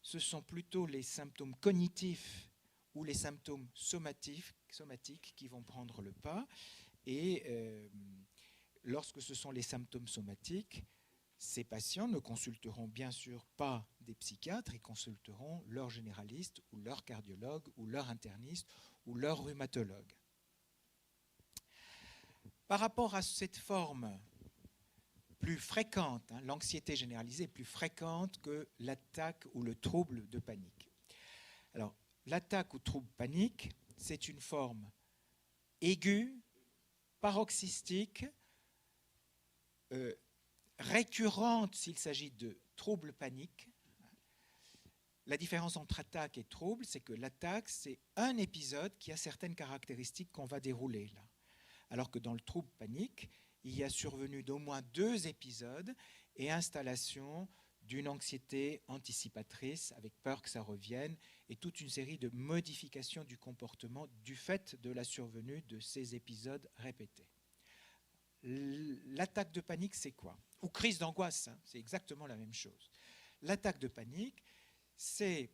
ce sont plutôt les symptômes cognitifs ou les symptômes somatiques qui vont prendre le pas. Et lorsque ce sont les symptômes somatiques, ces patients ne consulteront bien sûr pas des psychiatres, ils consulteront leur généraliste ou leur cardiologue ou leur interniste ou leur rhumatologue. Par rapport à cette forme plus fréquente, l'anxiété généralisée est plus fréquente que l'attaque ou le trouble de panique. Alors, l'attaque ou trouble panique, c'est une forme aiguë, paroxystique, récurrente s'il s'agit de troubles paniques. La différence entre attaque et trouble, c'est que l'attaque, c'est un épisode qui a certaines caractéristiques qu'on va dérouler là. Alors que dans le trouble panique, il y a survenu d'au moins 2 épisodes et installation d'une anxiété anticipatrice avec peur que ça revienne et toute une série de modifications du comportement du fait de la survenue de ces épisodes répétés. L'attaque de panique, c'est quoi? Ou crise d'angoisse, c'est exactement la même chose. L'attaque de panique, c'est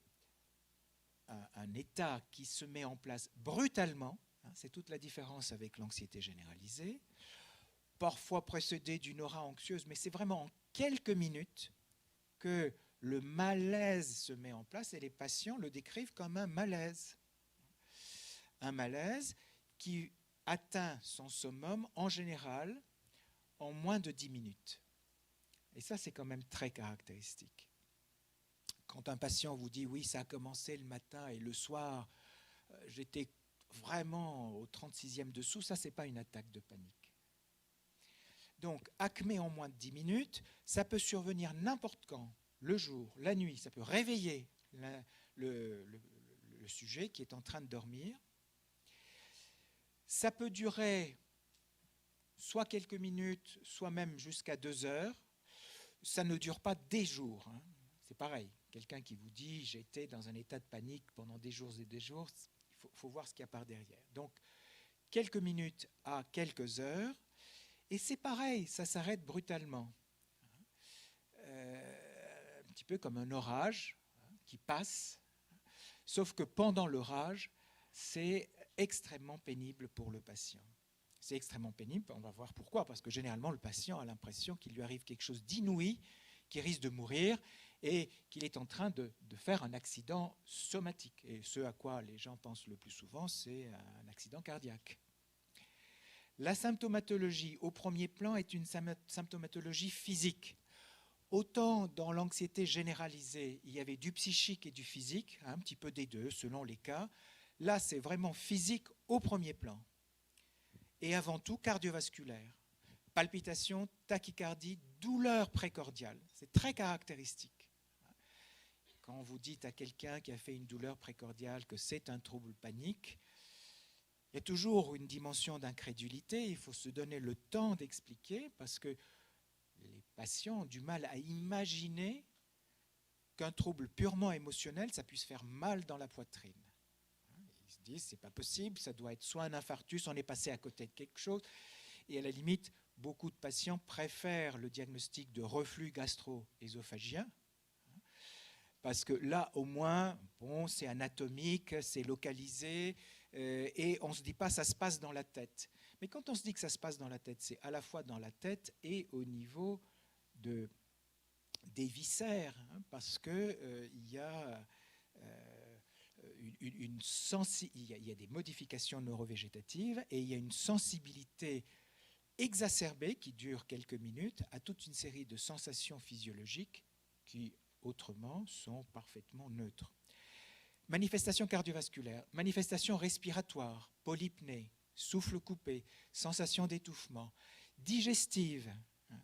un état qui se met en place brutalement, c'est toute la différence avec l'anxiété généralisée, parfois précédée d'une aura anxieuse, mais c'est vraiment en quelques minutes que le malaise se met en place et les patients le décrivent comme un malaise. Un malaise qui atteint son summum en général en moins de 10 minutes. Et ça, c'est quand même très caractéristique. Quand un patient vous dit « oui, ça a commencé le matin et le soir, j'étais vraiment au 36e dessous », ça, ce n'est pas une attaque de panique. Donc, acmé en moins de 10 minutes, ça peut survenir n'importe quand, le jour, la nuit, ça peut réveiller le sujet qui est en train de dormir. Ça peut durer soit quelques minutes, soit même jusqu'à 2 heures. Ça ne dure pas des jours, hein. C'est pareil. Quelqu'un qui vous dit « j'étais dans un état de panique pendant des jours et des jours », il faut voir ce qu'il y a par derrière. Donc, quelques minutes à quelques heures, et c'est pareil, ça s'arrête brutalement. Un petit peu comme un orage qui passe, sauf que pendant l'orage, c'est extrêmement pénible pour le patient. C'est extrêmement pénible, on va voir pourquoi, parce que généralement le patient a l'impression qu'il lui arrive quelque chose d'inouï, qu'il risque de mourir et qu'il est en train de faire un accident somatique. Et ce à quoi les gens pensent le plus souvent, c'est un accident cardiaque. La symptomatologie au premier plan est une symptomatologie physique. Autant dans l'anxiété généralisée, il y avait du psychique et du physique, un petit peu des deux selon les cas. Là, c'est vraiment physique au premier plan. Et avant tout cardiovasculaire. Palpitations, tachycardie, douleur précordiale. C'est très caractéristique. Quand vous dites à quelqu'un qui a fait une douleur précordiale que c'est un trouble panique, il y a toujours une dimension d'incrédulité. Il faut se donner le temps d'expliquer parce que les patients ont du mal à imaginer qu'un trouble purement émotionnel, ça puisse faire mal dans la poitrine. Ils se disent, c'est pas possible, ça doit être soit un infarctus, on est passé à côté de quelque chose. Et à la limite, beaucoup de patients préfèrent le diagnostic de reflux gastro-œsophagien, parce que là, au moins, bon, c'est anatomique, c'est localisé, et on ne se dit pas ça se passe dans la tête. Mais quand on se dit que ça se passe dans la tête, c'est à la fois dans la tête et au niveau des viscères, hein, parce qu'il y a... il y a des modifications neurovégétatives et il y a une sensibilité exacerbée qui dure quelques minutes à toute une série de sensations physiologiques qui, autrement, sont parfaitement neutres. Manifestations cardiovasculaires, manifestations respiratoires, polypnée, souffle coupé, sensation d'étouffement, digestives, hein,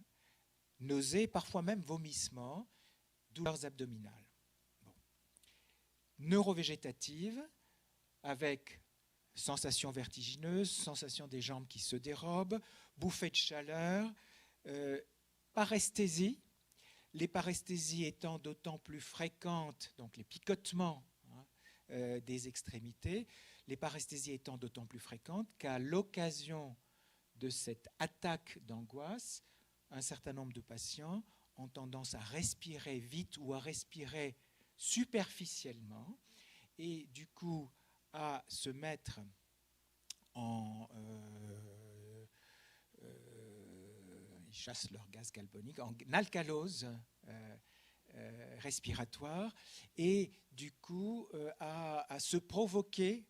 nausées, parfois même vomissements, douleurs abdominales. Neurovégétative, avec sensation vertigineuse, sensation des jambes qui se dérobent, bouffées de chaleur, paresthésie, les paresthésies étant d'autant plus fréquentes, donc les picotements des extrémités, les paresthésies étant d'autant plus fréquentes qu'à l'occasion de cette attaque d'angoisse, un certain nombre de patients ont tendance à respirer vite ou à respirer superficiellement et du coup à se mettre en ils chassent leur gaz carbonique en alcalose respiratoire et du coup à se provoquer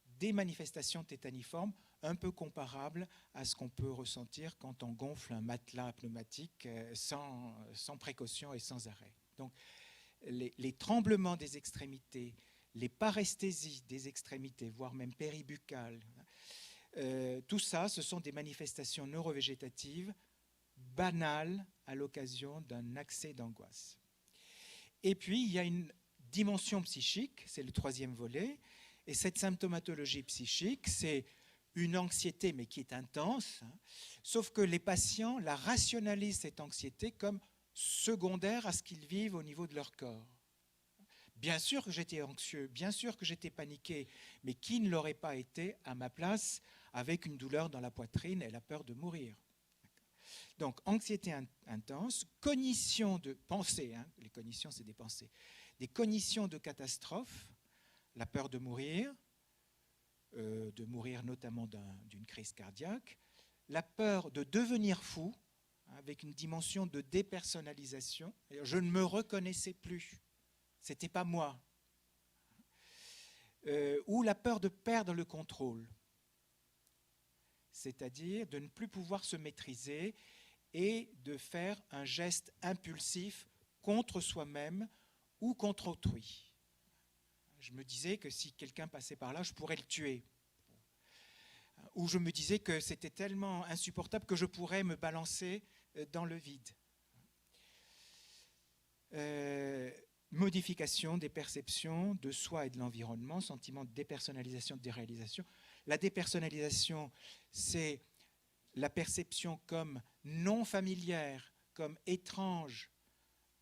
des manifestations tétaniformes un peu comparables à ce qu'on peut ressentir quand on gonfle un matelas pneumatique sans précaution et sans arrêt. Donc les tremblements des extrémités, les paresthésies des extrémités, voire même péribuccales, tout ça, ce sont des manifestations neurovégétatives banales à l'occasion d'un accès d'angoisse. Et puis, il y a une dimension psychique, c'est le troisième volet, et cette symptomatologie psychique, c'est une anxiété, mais qui est intense, hein, sauf que les patients la rationalisent, cette anxiété, comme secondaire à ce qu'ils vivent au niveau de leur corps. Bien sûr que j'étais anxieux, bien sûr que j'étais paniqué, mais qui ne l'aurait pas été à ma place avec une douleur dans la poitrine et la peur de mourir. Donc, anxiété intense, cognition de pensée, hein, les cognitions, c'est des pensées, des cognitions de catastrophe, la peur de mourir notamment d'une crise cardiaque, la peur de devenir fou, avec une dimension de dépersonnalisation. Je ne me reconnaissais plus, c'était pas moi. Ou la peur de perdre le contrôle, c'est-à-dire de ne plus pouvoir se maîtriser et de faire un geste impulsif contre soi-même ou contre autrui. Je me disais que si quelqu'un passait par là, je pourrais le tuer. Ou je me disais que c'était tellement insupportable que je pourrais me balancer dans le vide. Modification des perceptions de soi et de l'environnement, sentiment de dépersonnalisation, de déréalisation. La dépersonnalisation, c'est la perception comme non familière, comme étrange,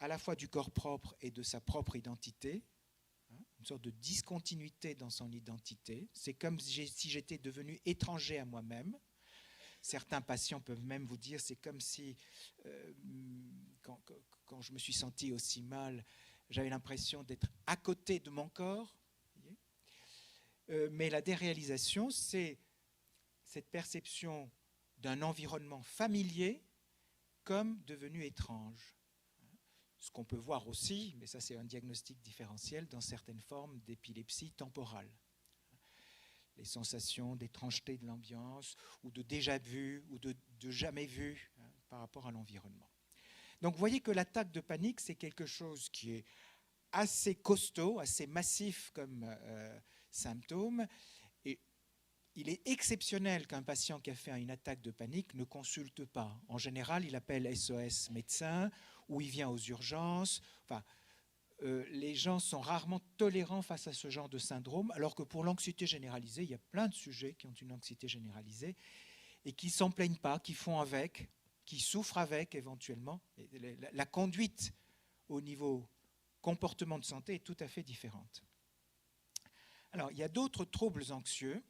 à la fois du corps propre et de sa propre identité, une sorte de discontinuité dans son identité. C'est comme si j'étais devenu étranger à moi-même. Certains patients peuvent même vous dire, c'est comme si, quand je me suis senti aussi mal, j'avais l'impression d'être à côté de mon corps. Mais la déréalisation, c'est cette perception d'un environnement familier comme devenu étrange. Ce qu'on peut voir aussi, mais ça c'est un diagnostic différentiel, dans certaines formes d'épilepsie temporale. Les sensations d'étrangeté de l'ambiance, ou de déjà-vu, ou de jamais vu par rapport à l'environnement. Donc vous voyez que l'attaque de panique, c'est quelque chose qui est assez costaud, assez massif comme symptôme. Et il est exceptionnel qu'un patient qui a fait une attaque de panique ne consulte pas. En général, il appelle SOS médecin ou il vient aux urgences. Enfin, les gens sont rarement tolérants face à ce genre de syndrome, alors que pour l'anxiété généralisée, il y a plein de sujets qui ont une anxiété généralisée et qui ne s'en plaignent pas, qui font avec, qui souffrent avec éventuellement. La conduite au niveau comportement de santé est tout à fait différente. Alors, il y a d'autres troubles anxieux.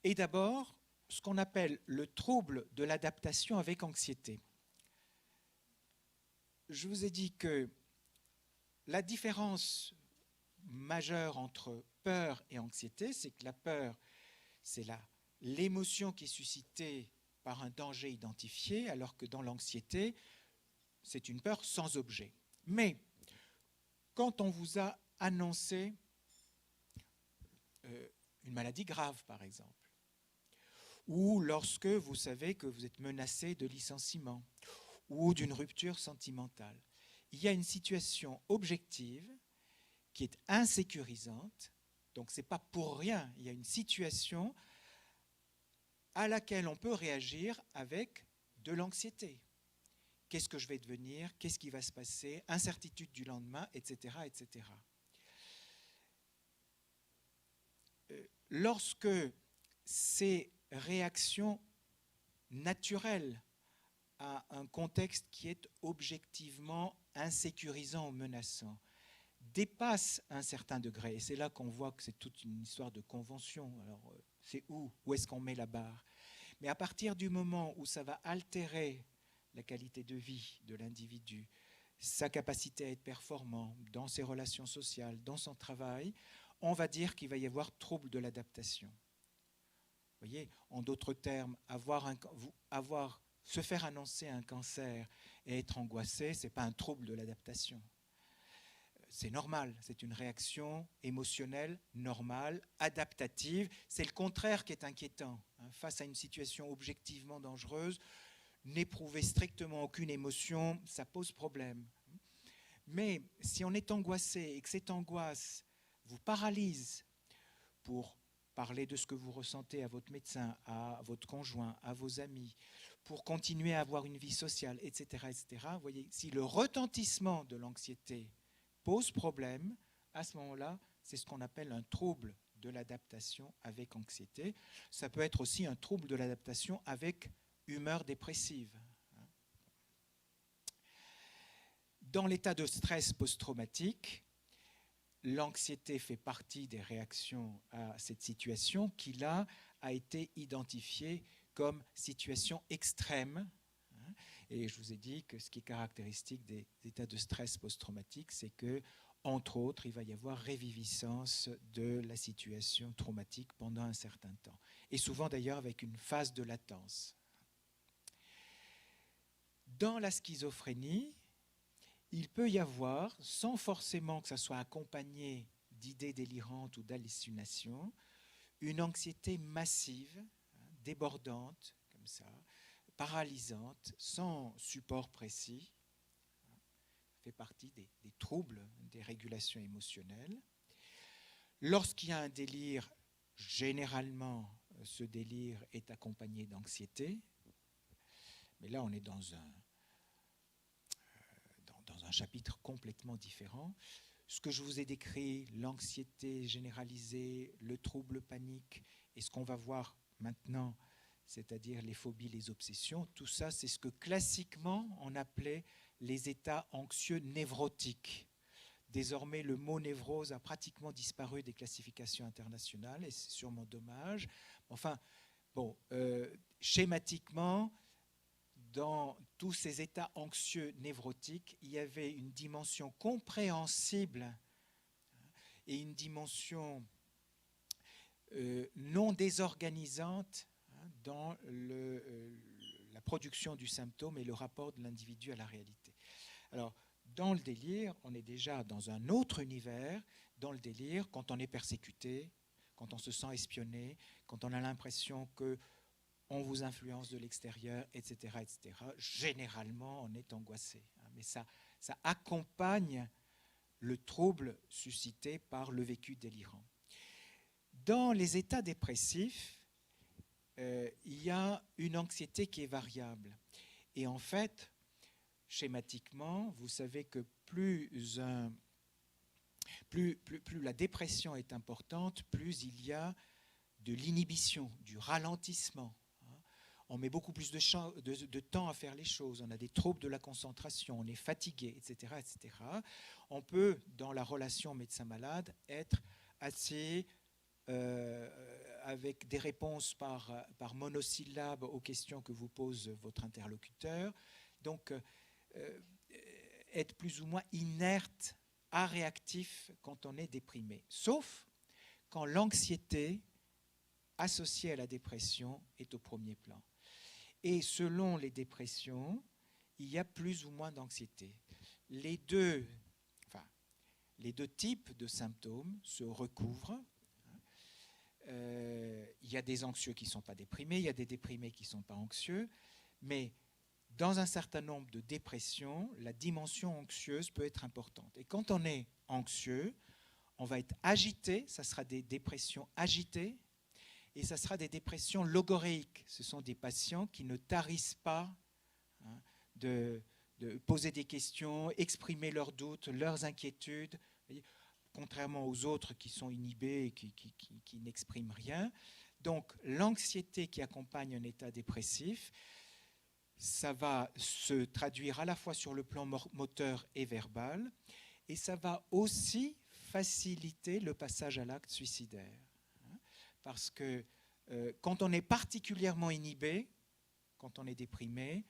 Et d'abord, ce qu'on appelle le trouble de l'adaptation avec anxiété. Je vous ai dit que la différence majeure entre peur et anxiété, c'est que la peur, c'est l'émotion qui est suscitée par un danger identifié, alors que dans l'anxiété, c'est une peur sans objet. Mais quand on vous a annoncé une maladie grave, par exemple, ou lorsque vous savez que vous êtes menacé de licenciement ou d'une rupture sentimentale, il y a une situation objective qui est insécurisante, donc ce n'est pas pour rien, il y a une situation à laquelle on peut réagir avec de l'anxiété. Qu'est-ce que je vais devenir? Qu'est-ce qui va se passer? Incertitude du lendemain, etc., etc. Lorsque ces réactions naturelles à un contexte qui est objectivement insécurisant ou menaçant dépassent un certain degré, et c'est là qu'on voit que c'est toute une histoire de convention. Alors, c'est où est-ce qu'on met la barre? Mais à partir du moment où ça va altérer la qualité de vie de l'individu, sa capacité à être performant dans ses relations sociales, dans son travail, on va dire qu'il va y avoir trouble de l'adaptation. Vous voyez, en d'autres termes, se faire annoncer un cancer et être angoissé, ce n'est pas un trouble de l'adaptation. C'est normal, c'est une réaction émotionnelle normale, adaptative. C'est le contraire qui est inquiétant. Face à une situation objectivement dangereuse, n'éprouver strictement aucune émotion, ça pose problème. Mais si on est angoissé et que cette angoisse vous paralyse pour parler de ce que vous ressentez à votre médecin, à votre conjoint, à vos amis, pour continuer à avoir une vie sociale, etc., etc., vous voyez, si le retentissement de l'anxiété pose problème, à ce moment-là, c'est ce qu'on appelle un trouble de l'adaptation avec anxiété. Ça peut être aussi un trouble de l'adaptation avec humeur dépressive. Dans l'état de stress post-traumatique, l'anxiété fait partie des réactions à cette situation qui, là, a été identifiée comme situation extrême. Et je vous ai dit que ce qui est caractéristique des états de stress post-traumatique, c'est que, entre autres, il va y avoir réviviscence de la situation traumatique pendant un certain temps. Et souvent d'ailleurs avec une phase de latence. Dans la schizophrénie, il peut y avoir, sans forcément que ça soit accompagné d'idées délirantes ou d'hallucinations, une anxiété massive, débordante, comme ça, paralysante, sans support précis, fait partie des troubles, des régulations émotionnelles. Lorsqu'il y a un délire, généralement, ce délire est accompagné d'anxiété. Mais là, on est dans un chapitre complètement différent. Ce que je vous ai décrit, l'anxiété généralisée, le trouble panique, et ce qu'on va voir maintenant, c'est-à-dire les phobies, les obsessions, tout ça, c'est ce que classiquement on appelait les états anxieux névrotiques. Désormais, le mot névrose a pratiquement disparu des classifications internationales, et c'est sûrement dommage. Enfin, bon, schématiquement, dans tous ces états anxieux névrotiques, il y avait une dimension compréhensible et une dimension non désorganisante dans la production du symptôme et le rapport de l'individu à la réalité. Alors, dans le délire, on est déjà dans un autre univers. Dans le délire, quand on est persécuté, quand on se sent espionné, quand on a l'impression qu'on vous influence de l'extérieur, etc., etc., généralement, on est angoissé. Mais ça accompagne le trouble suscité par le vécu délirant. Dans les états dépressifs, il y a une anxiété qui est variable. Et en fait, schématiquement, vous savez que plus la dépression est importante, plus il y a de l'inhibition, du ralentissement. On met beaucoup plus de temps à faire les choses, on a des troubles de la concentration, on est fatigué, etc., etc. On peut, dans la relation médecin-malade, être assez avec des réponses par monosyllabe aux questions que vous pose votre interlocuteur. Donc, être plus ou moins inerte, aréactif quand on est déprimé. Sauf quand l'anxiété associée à la dépression est au premier plan. Et selon les dépressions, il y a plus ou moins d'anxiété. Les deux types de symptômes se recouvrent. Il y a des anxieux qui ne sont pas déprimés, il y a des déprimés qui ne sont pas anxieux, mais dans un certain nombre de dépressions, la dimension anxieuse peut être importante. Et quand on est anxieux, on va être agité, ça sera des dépressions agitées, et ça sera des dépressions logoréiques. Ce sont des patients qui ne tarissent pas de poser des questions, exprimer leurs doutes, leurs inquiétudes, contrairement aux autres qui sont inhibés et qui n'expriment rien. Donc l'anxiété qui accompagne un état dépressif, ça va se traduire à la fois sur le plan moteur et verbal, et ça va aussi faciliter le passage à l'acte suicidaire. Parce que quand on est particulièrement inhibé, quand on est déprimé,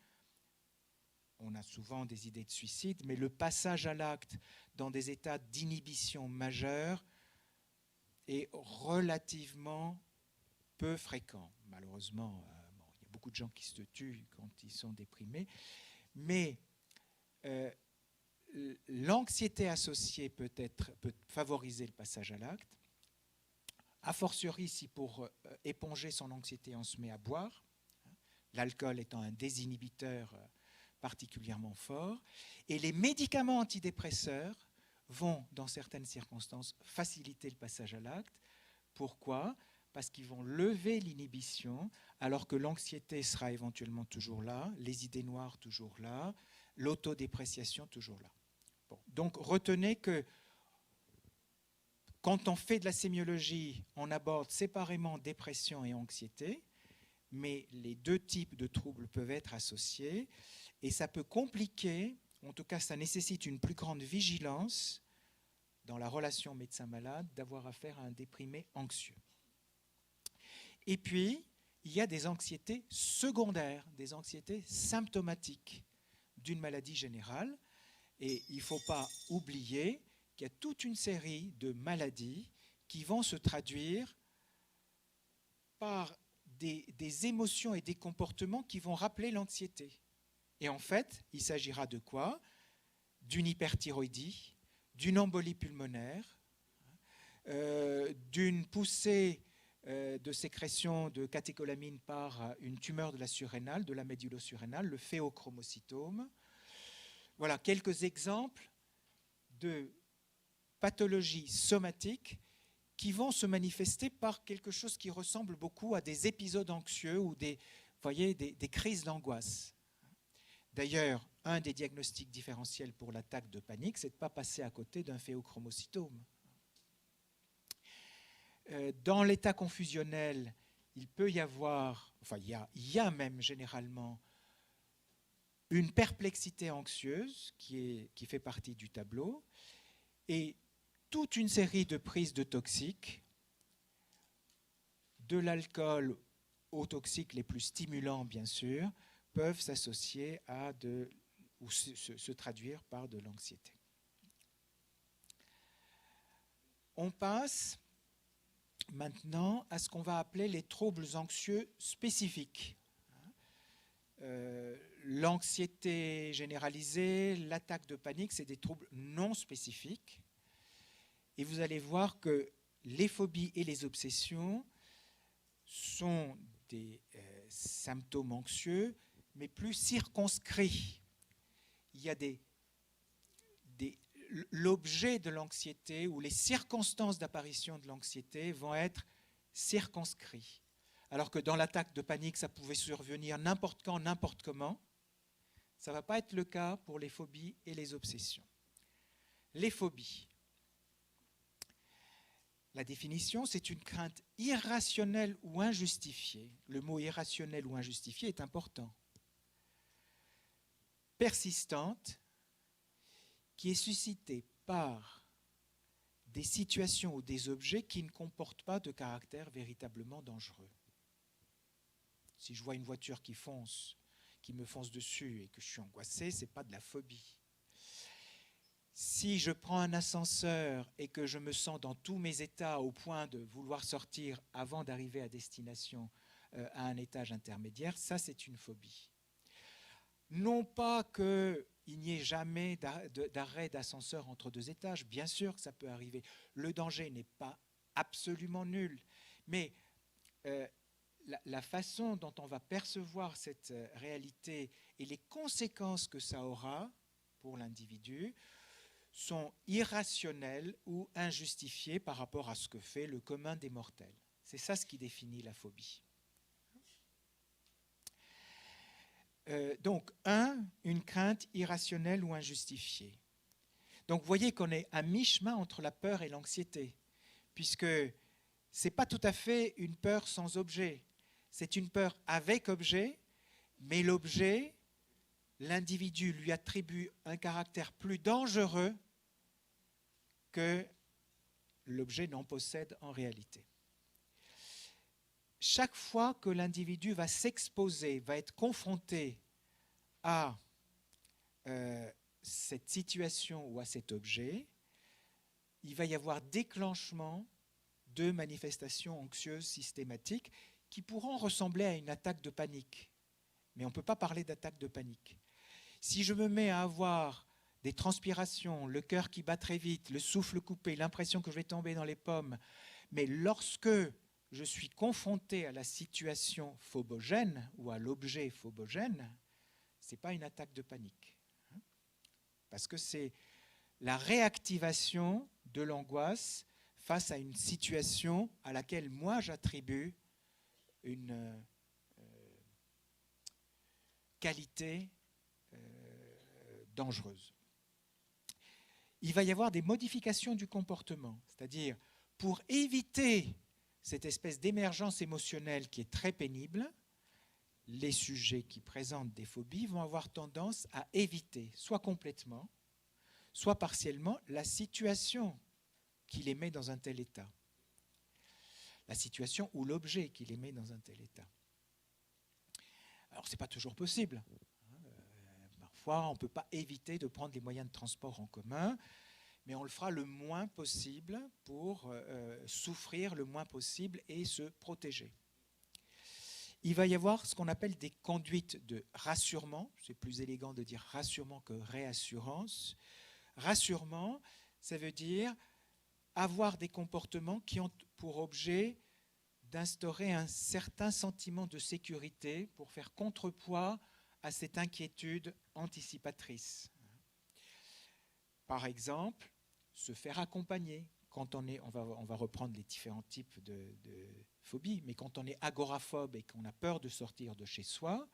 on a souvent des idées de suicide, mais le passage à l'acte dans des états d'inhibition majeure est relativement peu fréquent. Malheureusement, il y a beaucoup de gens qui se tuent quand ils sont déprimés, mais l'anxiété associée peut favoriser le passage à l'acte. A fortiori, si pour éponger son anxiété, on se met à boire, l'alcool étant un désinhibiteur particulièrement fort, et les médicaments antidépresseurs vont, dans certaines circonstances, faciliter le passage à l'acte. Pourquoi ? Parce qu'ils vont lever l'inhibition, alors que l'anxiété sera éventuellement toujours là, les idées noires toujours là, l'autodépréciation toujours là. Bon. Donc retenez que quand on fait de la sémiologie, on aborde séparément dépression et anxiété, mais les deux types de troubles peuvent être associés, et ça peut compliquer, en tout cas ça nécessite une plus grande vigilance dans la relation médecin-malade d'avoir affaire à un déprimé anxieux. Et puis, il y a des anxiétés secondaires, des anxiétés symptomatiques d'une maladie générale, et il ne faut pas oublier qu'il y a toute une série de maladies qui vont se traduire par des émotions et des comportements qui vont rappeler l'anxiété. Et en fait, il s'agira de quoi ? D'une hyperthyroïdie, d'une embolie pulmonaire, d'une poussée de sécrétion de catécholamine par une tumeur de la surrénale, de la médullosurrénale, le phéochromocytome. Voilà quelques exemples de pathologies somatiques qui vont se manifester par quelque chose qui ressemble beaucoup à des épisodes anxieux ou des crises d'angoisse. D'ailleurs, un des diagnostics différentiels pour l'attaque de panique, c'est de ne pas passer à côté d'un phéochromocytome. Dans l'état confusionnel, il peut y avoir, il y a même généralement une perplexité anxieuse qui fait partie du tableau et toute une série de prises de toxiques, de l'alcool aux toxiques les plus stimulants bien sûr, peuvent s'associer à ou se traduire par de l'anxiété. On passe maintenant à ce qu'on va appeler les troubles anxieux spécifiques. L'anxiété généralisée, l'attaque de panique, c'est des troubles non spécifiques. Et vous allez voir que les phobies et les obsessions sont des symptômes anxieux, mais plus circonscrits. Il y a l'objet de l'anxiété ou les circonstances d'apparition de l'anxiété vont être circonscrits. Alors que dans l'attaque de panique, ça pouvait survenir n'importe quand, n'importe comment. Ça ne va pas être le cas pour les phobies et les obsessions. Les phobies. La définition, c'est une crainte irrationnelle ou injustifiée. Le mot irrationnel ou injustifié est important. Persistante, qui est suscitée par des situations ou des objets qui ne comportent pas de caractère véritablement dangereux. Si je vois une voiture qui me fonce dessus et que je suis angoissé, ce n'est pas de la phobie. Si je prends un ascenseur et que je me sens dans tous mes états au point de vouloir sortir avant d'arriver à destination à un étage intermédiaire, ça c'est une phobie. Non pas qu'il n'y ait jamais d'arrêt d'ascenseur entre deux étages, bien sûr que ça peut arriver. Le danger n'est pas absolument nul, mais la façon dont on va percevoir cette réalité et les conséquences que ça aura pour l'individu sont irrationnelles ou injustifiées par rapport à ce que fait le commun des mortels. C'est ça ce qui définit la phobie. Donc, une crainte irrationnelle ou injustifiée. Donc, vous voyez qu'on est à mi-chemin entre la peur et l'anxiété, puisque ce n'est pas tout à fait une peur sans objet. C'est une peur avec objet, mais l'objet, l'individu lui attribue un caractère plus dangereux que l'objet n'en possède en réalité. Chaque fois que l'individu va s'exposer, va être confronté à cette situation ou à cet objet, il va y avoir déclenchement de manifestations anxieuses systématiques qui pourront ressembler à une attaque de panique. Mais on ne peut pas parler d'attaque de panique. Si je me mets à avoir des transpirations, le cœur qui bat très vite, le souffle coupé, l'impression que je vais tomber dans les pommes, mais lorsque je suis confronté à la situation phobogène ou à l'objet phobogène, ce n'est pas une attaque de panique. Parce que c'est la réactivation de l'angoisse face à une situation à laquelle moi j'attribue une qualité dangereuse. Il va y avoir des modifications du comportement, c'est-à-dire pour éviter cette espèce d'émergence émotionnelle qui est très pénible, les sujets qui présentent des phobies vont avoir tendance à éviter, soit complètement, soit partiellement, la situation qui les met dans un tel état. La situation ou l'objet qui les met dans un tel état. Alors, ce n'est pas toujours possible. Parfois, on ne peut pas éviter de prendre les moyens de transport en commun, mais on le fera le moins possible pour souffrir le moins possible et se protéger. Il va y avoir ce qu'on appelle des conduites de rassurement. C'est plus élégant de dire rassurement que réassurance. Rassurement, ça veut dire avoir des comportements qui ont pour objet d'instaurer un certain sentiment de sécurité pour faire contrepoids à cette inquiétude anticipatrice. Par exemple, se faire accompagner. Quand on va reprendre les différents types de phobies, mais quand on est agoraphobe et qu'on a peur de sortir de chez soi,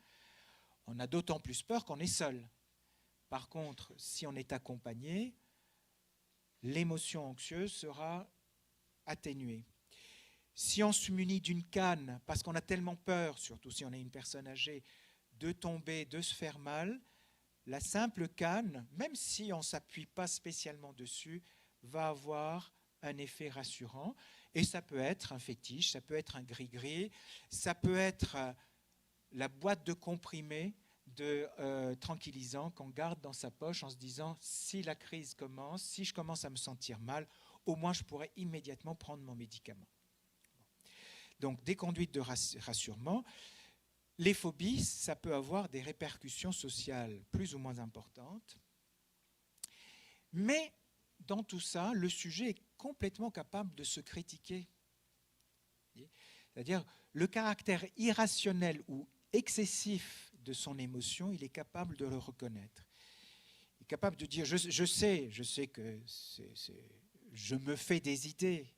on a d'autant plus peur qu'on est seul. Par contre, si on est accompagné, l'émotion anxieuse sera atténuée. Si on se munit d'une canne, parce qu'on a tellement peur, surtout si on est une personne âgée, de tomber, de se faire mal, la simple canne, même si on ne s'appuie pas spécialement dessus, va avoir un effet rassurant. Et ça peut être un fétiche, ça peut être un gris-gris, ça peut être la boîte de comprimés tranquillisants qu'on garde dans sa poche en se disant si la crise commence, si je commence à me sentir mal, au moins je pourrais immédiatement prendre mon médicament. Donc des conduites de rassurement. Les phobies, ça peut avoir des répercussions sociales plus ou moins importantes. Mais dans tout ça, le sujet est complètement capable de se critiquer. C'est-à-dire le caractère irrationnel ou excessif de son émotion, il est capable de le reconnaître. Il est capable de dire, je sais que je me fais des idées,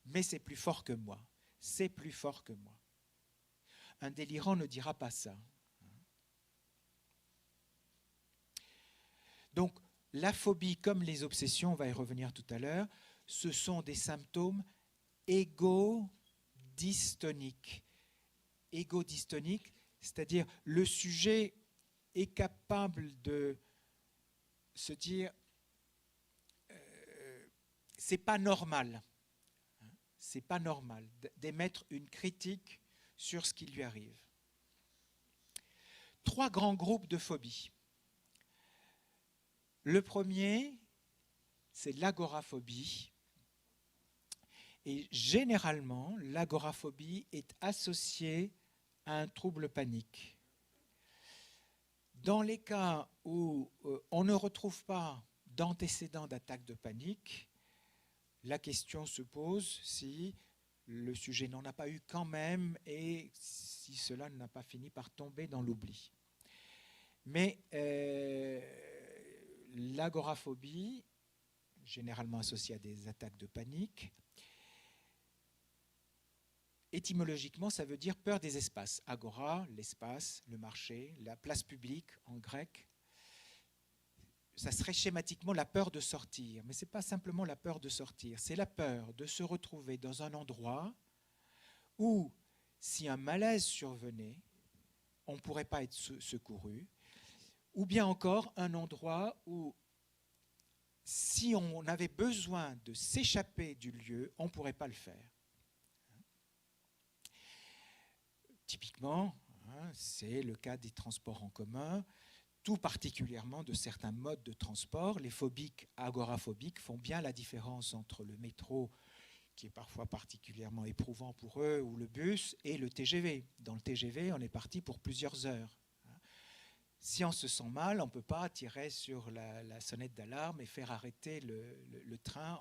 mais c'est plus fort que moi. C'est plus fort que moi. Un délirant ne dira pas ça. Donc, la phobie, comme les obsessions, on va y revenir tout à l'heure, ce sont des symptômes égo-dystoniques. Égo-dystoniques, c'est-à-dire le sujet est capable de se dire c'est pas normal. C'est pas normal d'émettre une critique sur ce qui lui arrive. 3 grands groupes de phobies. Le premier, c'est l'agoraphobie. Et généralement, l'agoraphobie est associée à un trouble panique. Dans les cas où on ne retrouve pas d'antécédents d'attaque de panique, la question se pose si le sujet n'en a pas eu quand même et si cela n'a pas fini par tomber dans l'oubli. Mais l'agoraphobie, généralement associée à des attaques de panique, étymologiquement, ça veut dire peur des espaces. Agora, l'espace, le marché, la place publique en grec. Ça serait schématiquement la peur de sortir. Mais ce n'est pas simplement la peur de sortir, c'est la peur de se retrouver dans un endroit où, si un malaise survenait, on ne pourrait pas être secouru, ou bien encore un endroit où, si on avait besoin de s'échapper du lieu, on ne pourrait pas le faire. Typiquement, c'est le cas des transports en commun, tout particulièrement de certains modes de transport. Les phobiques, agoraphobiques, font bien la différence entre le métro, qui est parfois particulièrement éprouvant pour eux, ou le bus, et le TGV. Dans le TGV, on est parti pour plusieurs heures. Si on se sent mal, on ne peut pas tirer sur la sonnette d'alarme et faire arrêter le train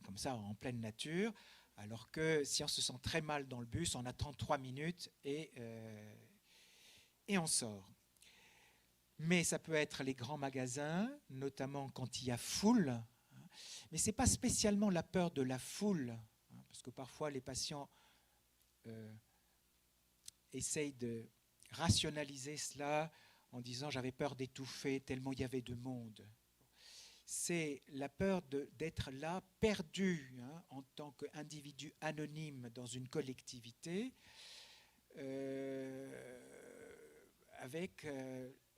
comme ça, en pleine nature. Alors que si on se sent très mal dans le bus, on attend 3 minutes et on sort. Mais ça peut être les grands magasins, notamment quand il y a foule. Mais ce n'est pas spécialement la peur de la foule, parce que parfois les patients essayent de rationaliser cela en disant « j'avais peur d'étouffer tellement il y avait de monde ». C'est la peur d'être là, perdu en tant qu'individu anonyme dans une collectivité, avec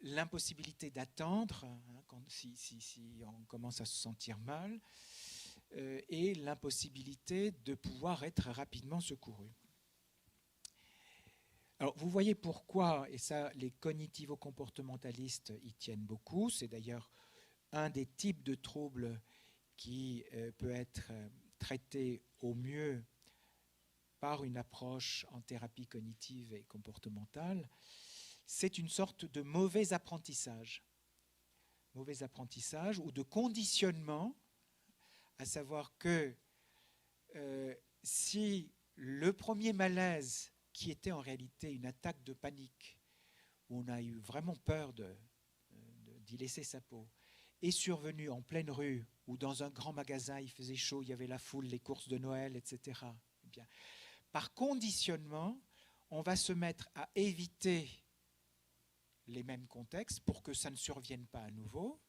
l'impossibilité d'attendre si on commence à se sentir mal, et l'impossibilité de pouvoir être rapidement secouru. Alors, vous voyez pourquoi, et ça, les cognitivo-comportementalistes y tiennent beaucoup, c'est d'ailleurs un des types de troubles qui peut être traité au mieux par une approche en thérapie cognitive et comportementale, c'est une sorte de mauvais apprentissage ou de conditionnement, à savoir que si le premier malaise, qui était en réalité une attaque de panique, où on a eu vraiment peur d'y laisser sa peau, est survenu en pleine rue ou dans un grand magasin, il faisait chaud, il y avait la foule, les courses de Noël, etc. Eh bien, par conditionnement, on va se mettre à éviter les mêmes contextes pour que ça ne survienne pas à nouveau,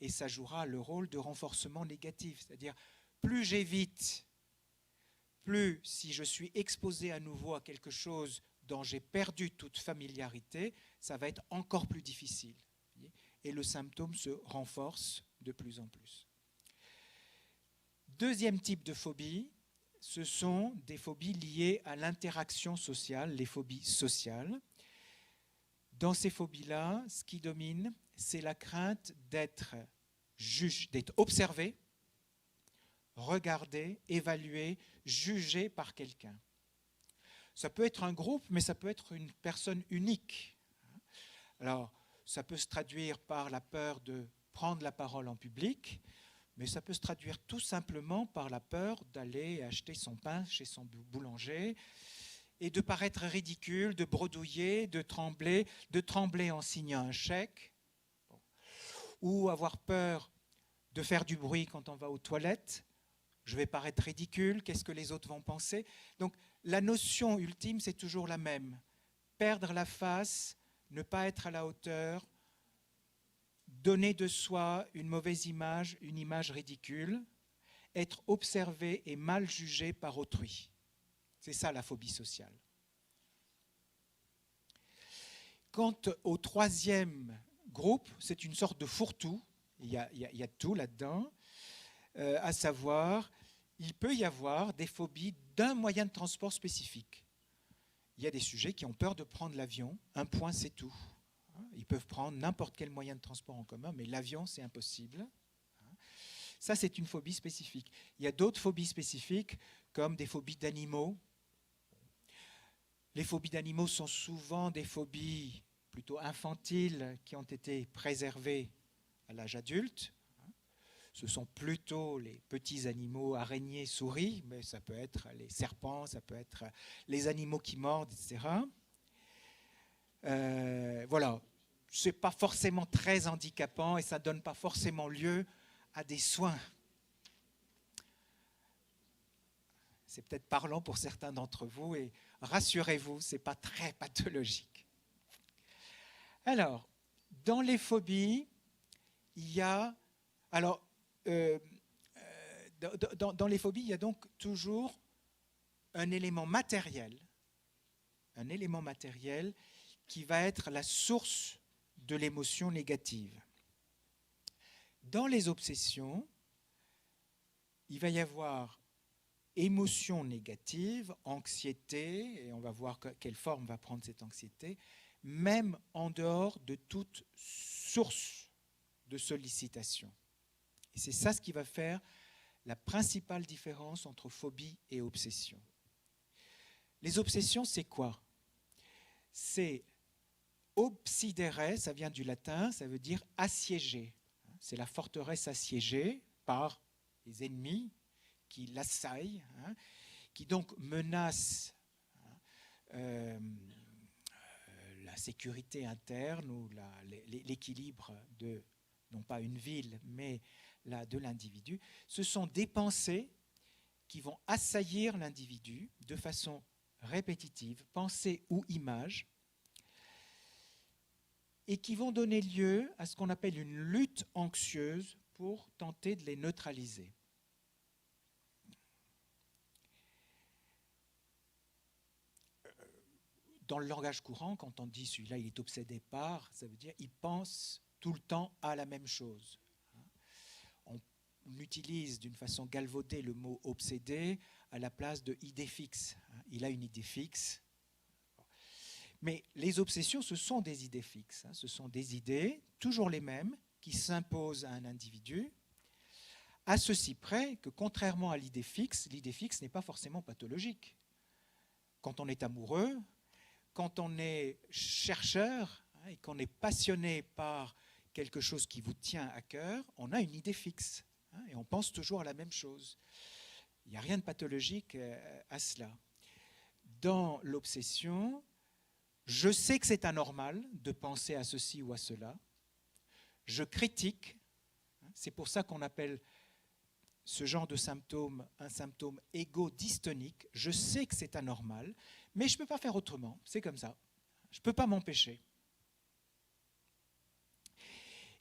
et ça jouera le rôle de renforcement négatif. C'est-à-dire, plus j'évite, plus si je suis exposé à nouveau à quelque chose dont j'ai perdu toute familiarité, ça va être encore plus difficile. Et le symptôme se renforce de plus en plus. Deuxième type de phobie, ce sont des phobies liées à l'interaction sociale, les phobies sociales. Dans ces phobies-là, ce qui domine, c'est la crainte d'être observé, regardé, évalué, jugé par quelqu'un. Ça peut être un groupe, mais ça peut être une personne unique. Alors, ça peut se traduire par la peur de prendre la parole en public, mais ça peut se traduire tout simplement par la peur d'aller acheter son pain chez son boulanger et de paraître ridicule, de bredouiller, de trembler en signant un chèque, ou avoir peur de faire du bruit quand on va aux toilettes. Je vais paraître ridicule, qu'est-ce que les autres vont penser? Donc la notion ultime, c'est toujours la même. Perdre la face, ne pas être à la hauteur, donner de soi une mauvaise image, une image ridicule, être observé et mal jugé par autrui. C'est ça la phobie sociale. Quant au troisième groupe, c'est une sorte de fourre-tout, il y a tout là-dedans, à savoir, il peut y avoir des phobies d'un moyen de transport spécifique. Il y a des sujets qui ont peur de prendre l'avion, un point c'est tout. Ils peuvent prendre n'importe quel moyen de transport en commun, mais l'avion c'est impossible. Ça c'est une phobie spécifique. Il y a d'autres phobies spécifiques comme des phobies d'animaux. Les phobies d'animaux sont souvent des phobies plutôt infantiles qui ont été préservées à l'âge adulte. Ce sont plutôt les petits animaux, araignées, souris, mais ça peut être les serpents, ça peut être les animaux qui mordent, etc. Voilà, ce n'est pas forcément très handicapant et ça ne donne pas forcément lieu à des soins. C'est peut-être parlant pour certains d'entre vous et rassurez-vous, ce n'est pas très pathologique. Alors, dans les phobies, il y a... Alors, dans les phobies, il y a donc toujours un élément matériel qui va être la source de l'émotion négative. Dans les obsessions, il va y avoir émotion négative, anxiété, et on va voir quelle forme va prendre cette anxiété, même en dehors de toute source de sollicitation. Et c'est ça ce qui va faire la principale différence entre phobie et obsession. Les obsessions, c'est quoi? C'est obsidere, ça vient du latin, ça veut dire assiéger. C'est la forteresse assiégée par les ennemis qui l'assaillent, qui donc menacent la sécurité interne ou l'équilibre de, non pas une ville, mais de l'individu. Ce sont des pensées qui vont assaillir l'individu de façon répétitive, pensée ou image, et qui vont donner lieu à ce qu'on appelle une lutte anxieuse pour tenter de les neutraliser. Dans le langage courant, quand on dit celui-là il est obsédé par, ça veut dire il pense tout le temps à la même chose. On utilise d'une façon galvaudée le mot obsédé à la place de idée fixe. Il a une idée fixe. Mais les obsessions, ce sont des idées fixes. Ce sont des idées, toujours les mêmes, qui s'imposent à un individu, à ceci près que, contrairement à l'idée fixe n'est pas forcément pathologique. Quand on est amoureux, quand on est chercheur et qu'on est passionné par quelque chose qui vous tient à cœur, on a une idée fixe et on pense toujours à la même chose. Il n'y a rien de pathologique à cela. Dans l'obsession, je sais que c'est anormal de penser à ceci ou à cela. Je critique. C'est pour ça qu'on appelle ce genre de symptôme un symptôme égo-dystonique. Je sais que c'est anormal, mais je ne peux pas faire autrement. C'est comme ça. Je ne peux pas m'empêcher.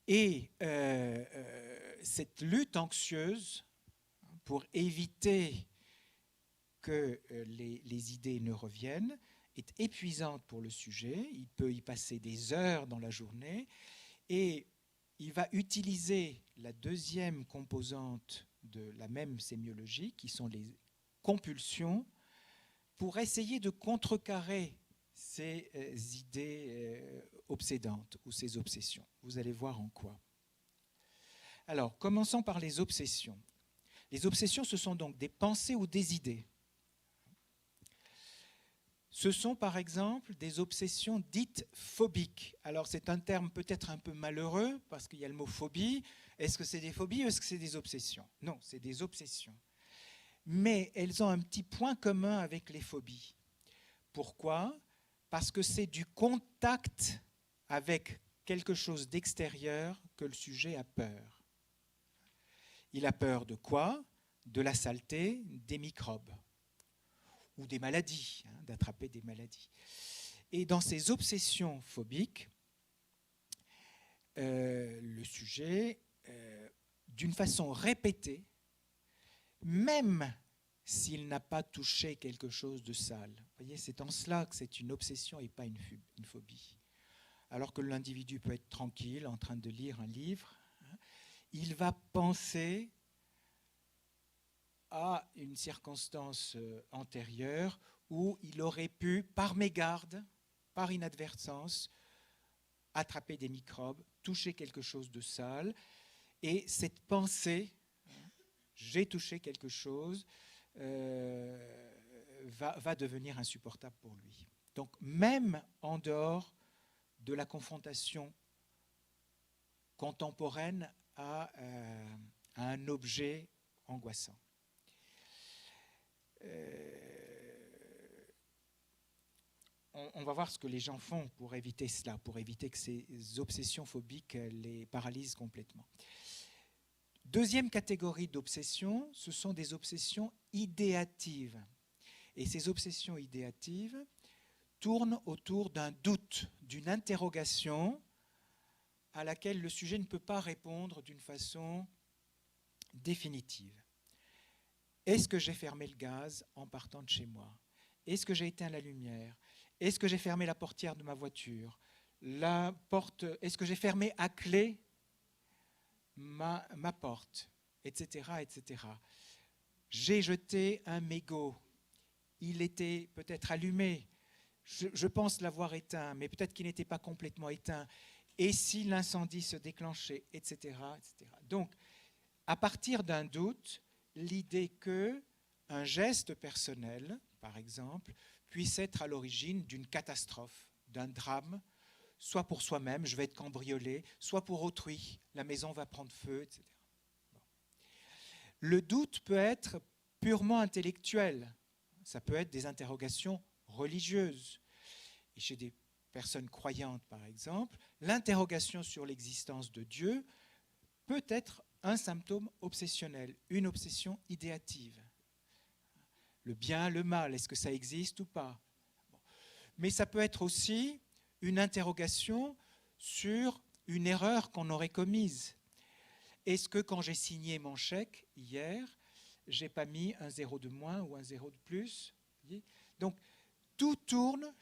Et cette lutte anxieuse pour éviter que les idées ne reviennent est épuisante pour le sujet. Il peut y passer des heures dans la journée et il va utiliser la deuxième composante de la même sémiologie, qui sont les compulsions, pour essayer de contrecarrer ces idées obsédantes ou ces obsessions. Vous allez voir en quoi. Alors, commençons par les obsessions. Les obsessions, ce sont donc des pensées ou des idées. Ce sont par exemple des obsessions dites phobiques. Alors c'est un terme peut-être un peu malheureux parce qu'il y a le mot phobie. Est-ce que c'est des phobies ou est-ce que c'est des obsessions? Non, c'est des obsessions. Mais elles ont un petit point commun avec les phobies. Pourquoi? Parce que c'est du contact avec quelque chose d'extérieur que le sujet a peur. Il a peur de quoi? De la saleté, des microbes ou des maladies, d'attraper des maladies. Et dans ces obsessions phobiques, le sujet, d'une façon répétée, même s'il n'a pas touché quelque chose de sale. Vous voyez, c'est en cela que c'est une obsession et pas une phobie. Alors que l'individu peut être tranquille, en train de lire un livre, il va penser à une circonstance antérieure où il aurait pu, par mégarde, par inadvertance, attraper des microbes, toucher quelque chose de sale. Et cette pensée, j'ai touché quelque chose, va devenir insupportable pour lui. Donc même en dehors de la confrontation contemporaine à un objet angoissant. On va voir ce que les gens font pour éviter cela, pour éviter que ces obsessions phobiques les paralysent complètement. Deuxième catégorie d'obsessions, ce sont des obsessions idéatives. Et ces obsessions idéatives tournent autour d'un doute, d'une interrogation à laquelle le sujet ne peut pas répondre d'une façon définitive. Est-ce que j'ai fermé le gaz en partant de chez moi? Est-ce que j'ai éteint la lumière? Est-ce que j'ai fermé la portière de ma voiture? La porte, est-ce que j'ai fermé à clé ma porte? Etc., etc. J'ai jeté un mégot. Il était peut-être allumé. Je pense l'avoir éteint, mais peut-être qu'il n'était pas complètement éteint. Et si l'incendie se déclenchait, etc., etc. Donc, à partir d'un doute, l'idée qu'un geste personnel, par exemple, puisse être à l'origine d'une catastrophe, d'un drame, soit pour soi-même, je vais être cambriolé, soit pour autrui, la maison va prendre feu, etc. Bon. Le doute peut être purement intellectuel, ça peut être des interrogations religieuses. Et chez des personnes croyantes, par exemple, l'interrogation sur l'existence de Dieu peut être un symptôme obsessionnel, une obsession idéative. Le bien, le mal, est-ce que ça existe ou pas? Bon. Mais ça peut être aussi une interrogation sur une erreur qu'on aurait commise. Est-ce que quand j'ai signé mon chèque hier, j'ai pas mis un 0 de moins ou un 0 de plus? Donc, tout tourne,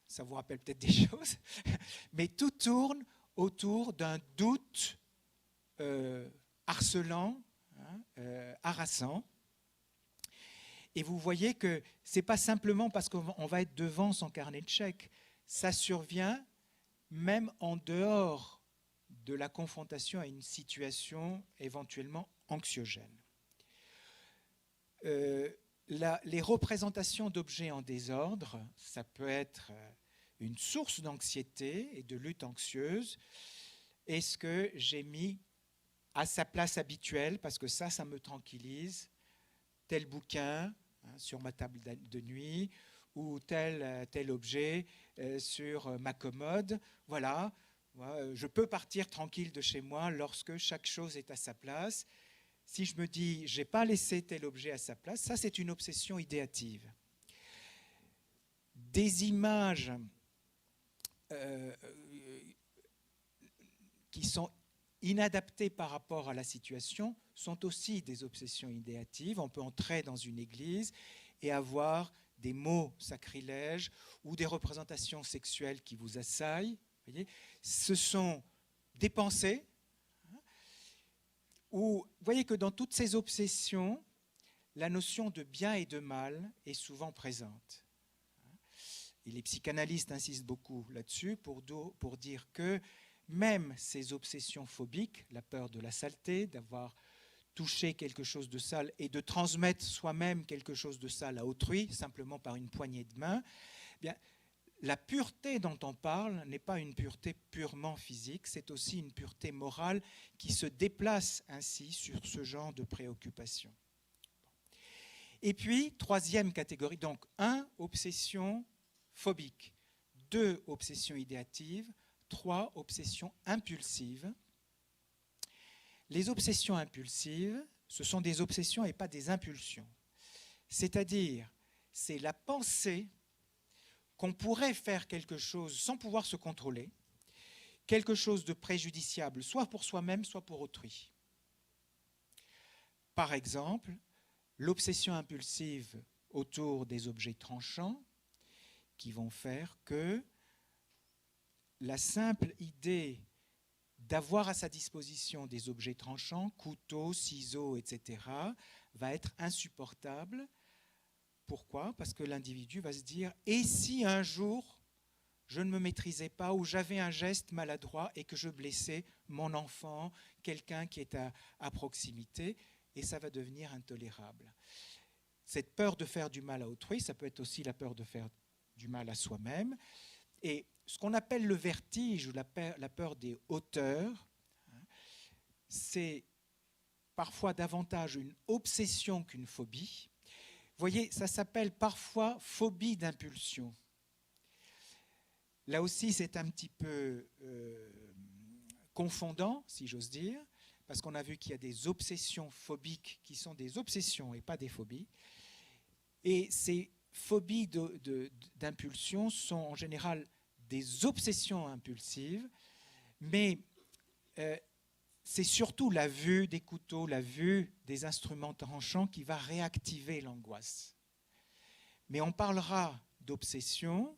ça vous rappelle peut-être des choses, mais tout tourne autour d'un doute harcelant, harassant. Et vous voyez que ce n'est pas simplement parce qu'on va être devant son carnet de chèques, ça survient même en dehors de la confrontation à une situation éventuellement anxiogène. Les représentations d'objets en désordre, ça peut être une source d'anxiété et de lutte anxieuse. Est-ce que j'ai mis à sa place habituelle, parce que ça me tranquillise, tel bouquin sur ma table de nuit ou tel objet sur ma commode. Voilà, je peux partir tranquille de chez moi lorsque chaque chose est à sa place. Si je me dis, je n'ai pas laissé tel objet à sa place, ça c'est une obsession idéative. Des images qui sont inadaptées par rapport à la situation sont aussi des obsessions idéatives. On peut entrer dans une église et avoir des mots sacrilèges ou des représentations sexuelles qui vous assaillent. Vous voyez, ce sont des pensées. Où, vous voyez que dans toutes ces obsessions, la notion de bien et de mal est souvent présente. Et les psychanalystes insistent beaucoup là-dessus pour dire que même ces obsessions phobiques, la peur de la saleté, d'avoir touché quelque chose de sale et de transmettre soi-même quelque chose de sale à autrui, simplement par une poignée de main, eh bien, la pureté dont on parle n'est pas une pureté purement physique, c'est aussi une pureté morale qui se déplace ainsi sur ce genre de préoccupation. Et puis, troisième catégorie, donc 1, obsession phobique, 2, obsession idéative, 3, obsession impulsive. Les obsessions impulsives, ce sont des obsessions et pas des impulsions. C'est-à-dire, c'est la pensée qu'on pourrait faire quelque chose sans pouvoir se contrôler, quelque chose de préjudiciable, soit pour soi-même, soit pour autrui. Par exemple, l'obsession impulsive autour des objets tranchants qui vont faire que la simple idée d'avoir à sa disposition des objets tranchants, couteaux, ciseaux, etc., va être insupportable. Pourquoi ? Parce que l'individu va se dire « Et si un jour, je ne me maîtrisais pas ou j'avais un geste maladroit et que je blessais mon enfant, quelqu'un qui est à proximité ?» Et ça va devenir intolérable. Cette peur de faire du mal à autrui, ça peut être aussi la peur de faire du mal à soi-même. Et ce qu'on appelle le vertige ou la peur des hauteurs, c'est parfois davantage une obsession qu'une phobie. Vous voyez, ça s'appelle parfois phobie d'impulsion. Là aussi, c'est un petit peu confondant, si j'ose dire, parce qu'on a vu qu'il y a des obsessions phobiques qui sont des obsessions et pas des phobies. Et ces phobies d'impulsion sont en général des obsessions impulsives, mais c'est surtout la vue des couteaux, la vue des instruments tranchants qui va réactiver l'angoisse. Mais on parlera d'obsession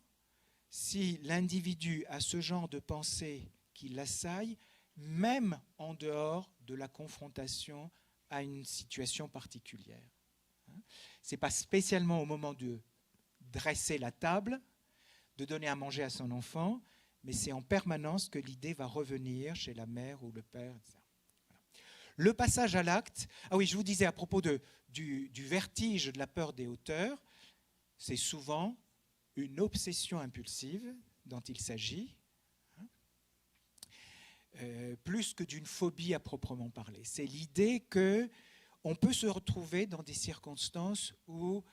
si l'individu a ce genre de pensée qui l'assaille, même en dehors de la confrontation à une situation particulière. Ce n'est pas spécialement au moment de dresser la table, de donner à manger à son enfant, mais c'est en permanence que l'idée va revenir chez la mère ou le père, etc. Voilà. Le passage à l'acte, ah oui, je vous disais à propos du vertige, de la peur des hauteurs, c'est souvent une obsession impulsive dont il s'agit, plus que d'une phobie à proprement parler. C'est l'idée qu'on peut se retrouver dans des circonstances où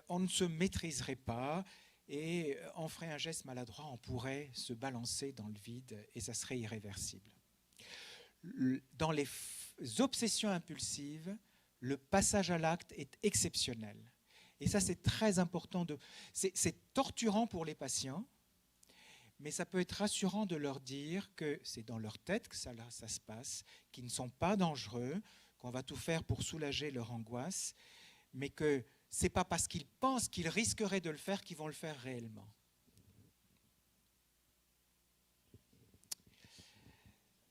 on ne se maîtriserait pas et on ferait un geste maladroit, on pourrait se balancer dans le vide et ça serait irréversible. Dans les obsessions impulsives, le passage à l'acte est exceptionnel. Et ça, c'est très important. C'est torturant pour les patients, mais ça peut être rassurant de leur dire que c'est dans leur tête que ça se passe, qu'ils ne sont pas dangereux, qu'on va tout faire pour soulager leur angoisse, mais que ce n'est pas parce qu'ils pensent qu'ils risqueraient de le faire qu'ils vont le faire réellement.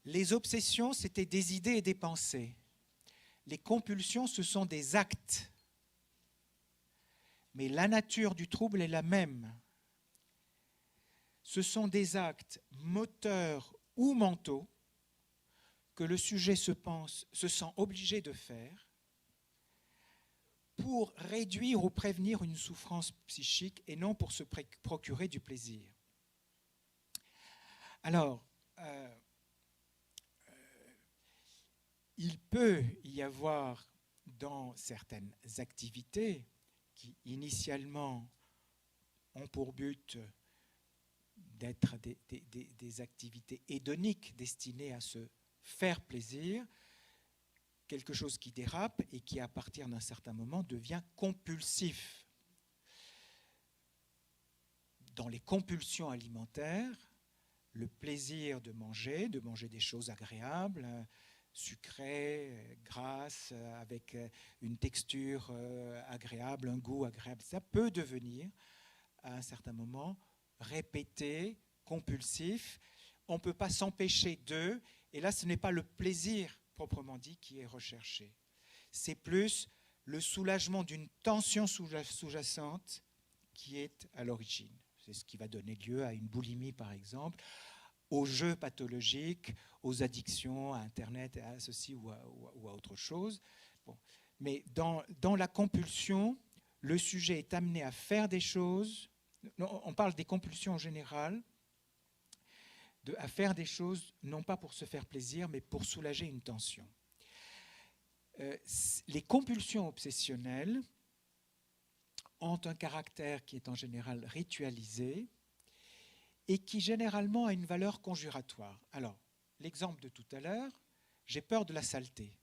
Les obsessions, c'était des idées et des pensées. Les compulsions, ce sont des actes. Mais la nature du trouble est la même. Ce sont des actes moteurs ou mentaux que le sujet se sent obligé de faire pour réduire ou prévenir une souffrance psychique et non pour se procurer du plaisir. Alors, il peut y avoir dans certaines activités qui initialement ont pour but d'être des activités hédoniques destinées à se faire plaisir, quelque chose qui dérape et qui, à partir d'un certain moment, devient compulsif. Dans les compulsions alimentaires, le plaisir de manger des choses agréables, sucrées, grasses, avec une texture agréable, un goût agréable, ça peut devenir, à un certain moment, répété, compulsif. On ne peut pas s'empêcher d'eux, et là, ce n'est pas le plaisir proprement dit qui est recherché. C'est plus le soulagement d'une tension sous-jacente qui est à l'origine. C'est ce qui va donner lieu à une boulimie, par exemple, aux jeux pathologiques, aux addictions à Internet, à ceci ou à autre chose. Bon. Mais dans la compulsion, le sujet est amené à faire des choses. On parle des compulsions en général, à faire des choses, non pas pour se faire plaisir, mais pour soulager une tension. Les compulsions obsessionnelles ont un caractère qui est en général ritualisé et qui généralement a une valeur conjuratoire. Alors, l'exemple de tout à l'heure, j'ai peur de la saleté.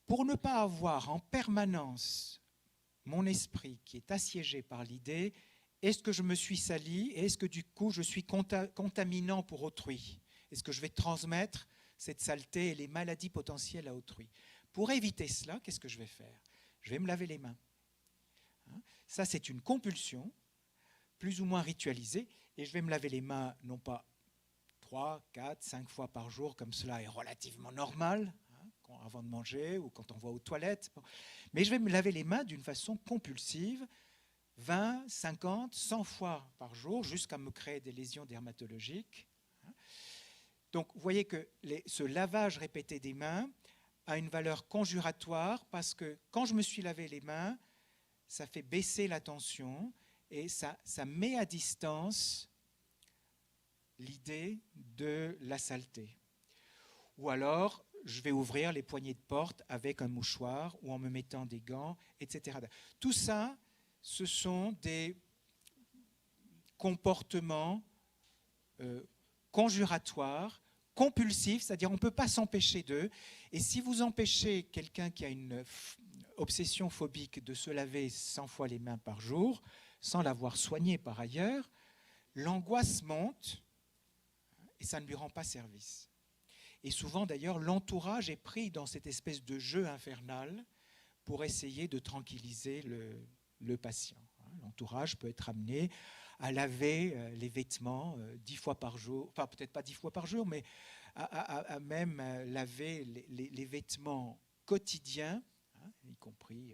Pour ne pas avoir en permanence mon esprit qui est assiégé par l'idée « est-ce que je me suis sali et est-ce que du coup je suis contaminant pour autrui ? Est-ce que je vais transmettre cette saleté et les maladies potentielles à autrui ?» Pour éviter cela, qu'est-ce que je vais faire ? Je vais me laver les mains. Ça, c'est une compulsion, plus ou moins ritualisée, et je vais me laver les mains, non pas 3, 4, 5 fois par jour, comme cela est relativement normal, avant de manger ou quand on va aux toilettes, mais je vais me laver les mains d'une façon compulsive, 20, 50, 100 fois par jour, jusqu'à me créer des lésions dermatologiques. Donc, vous voyez que ce lavage répété des mains a une valeur conjuratoire parce que quand je me suis lavé les mains, ça fait baisser la tension et ça met à distance l'idée de la saleté. Ou alors, je vais ouvrir les poignées de porte avec un mouchoir ou en me mettant des gants, etc. Tout ça, ce sont des comportements conjuratoires, compulsifs, c'est-à-dire on ne peut pas s'empêcher d'eux. Et si vous empêchez quelqu'un qui a une obsession phobique de se laver 100 fois les mains par jour, sans l'avoir soigné par ailleurs, l'angoisse monte et ça ne lui rend pas service. Et souvent d'ailleurs, l'entourage est pris dans cette espèce de jeu infernal pour essayer de tranquilliser le patient. L'entourage peut être amené à laver les vêtements 10 fois par jour, enfin peut-être pas 10 fois par jour, mais à même laver les vêtements quotidiens, y compris,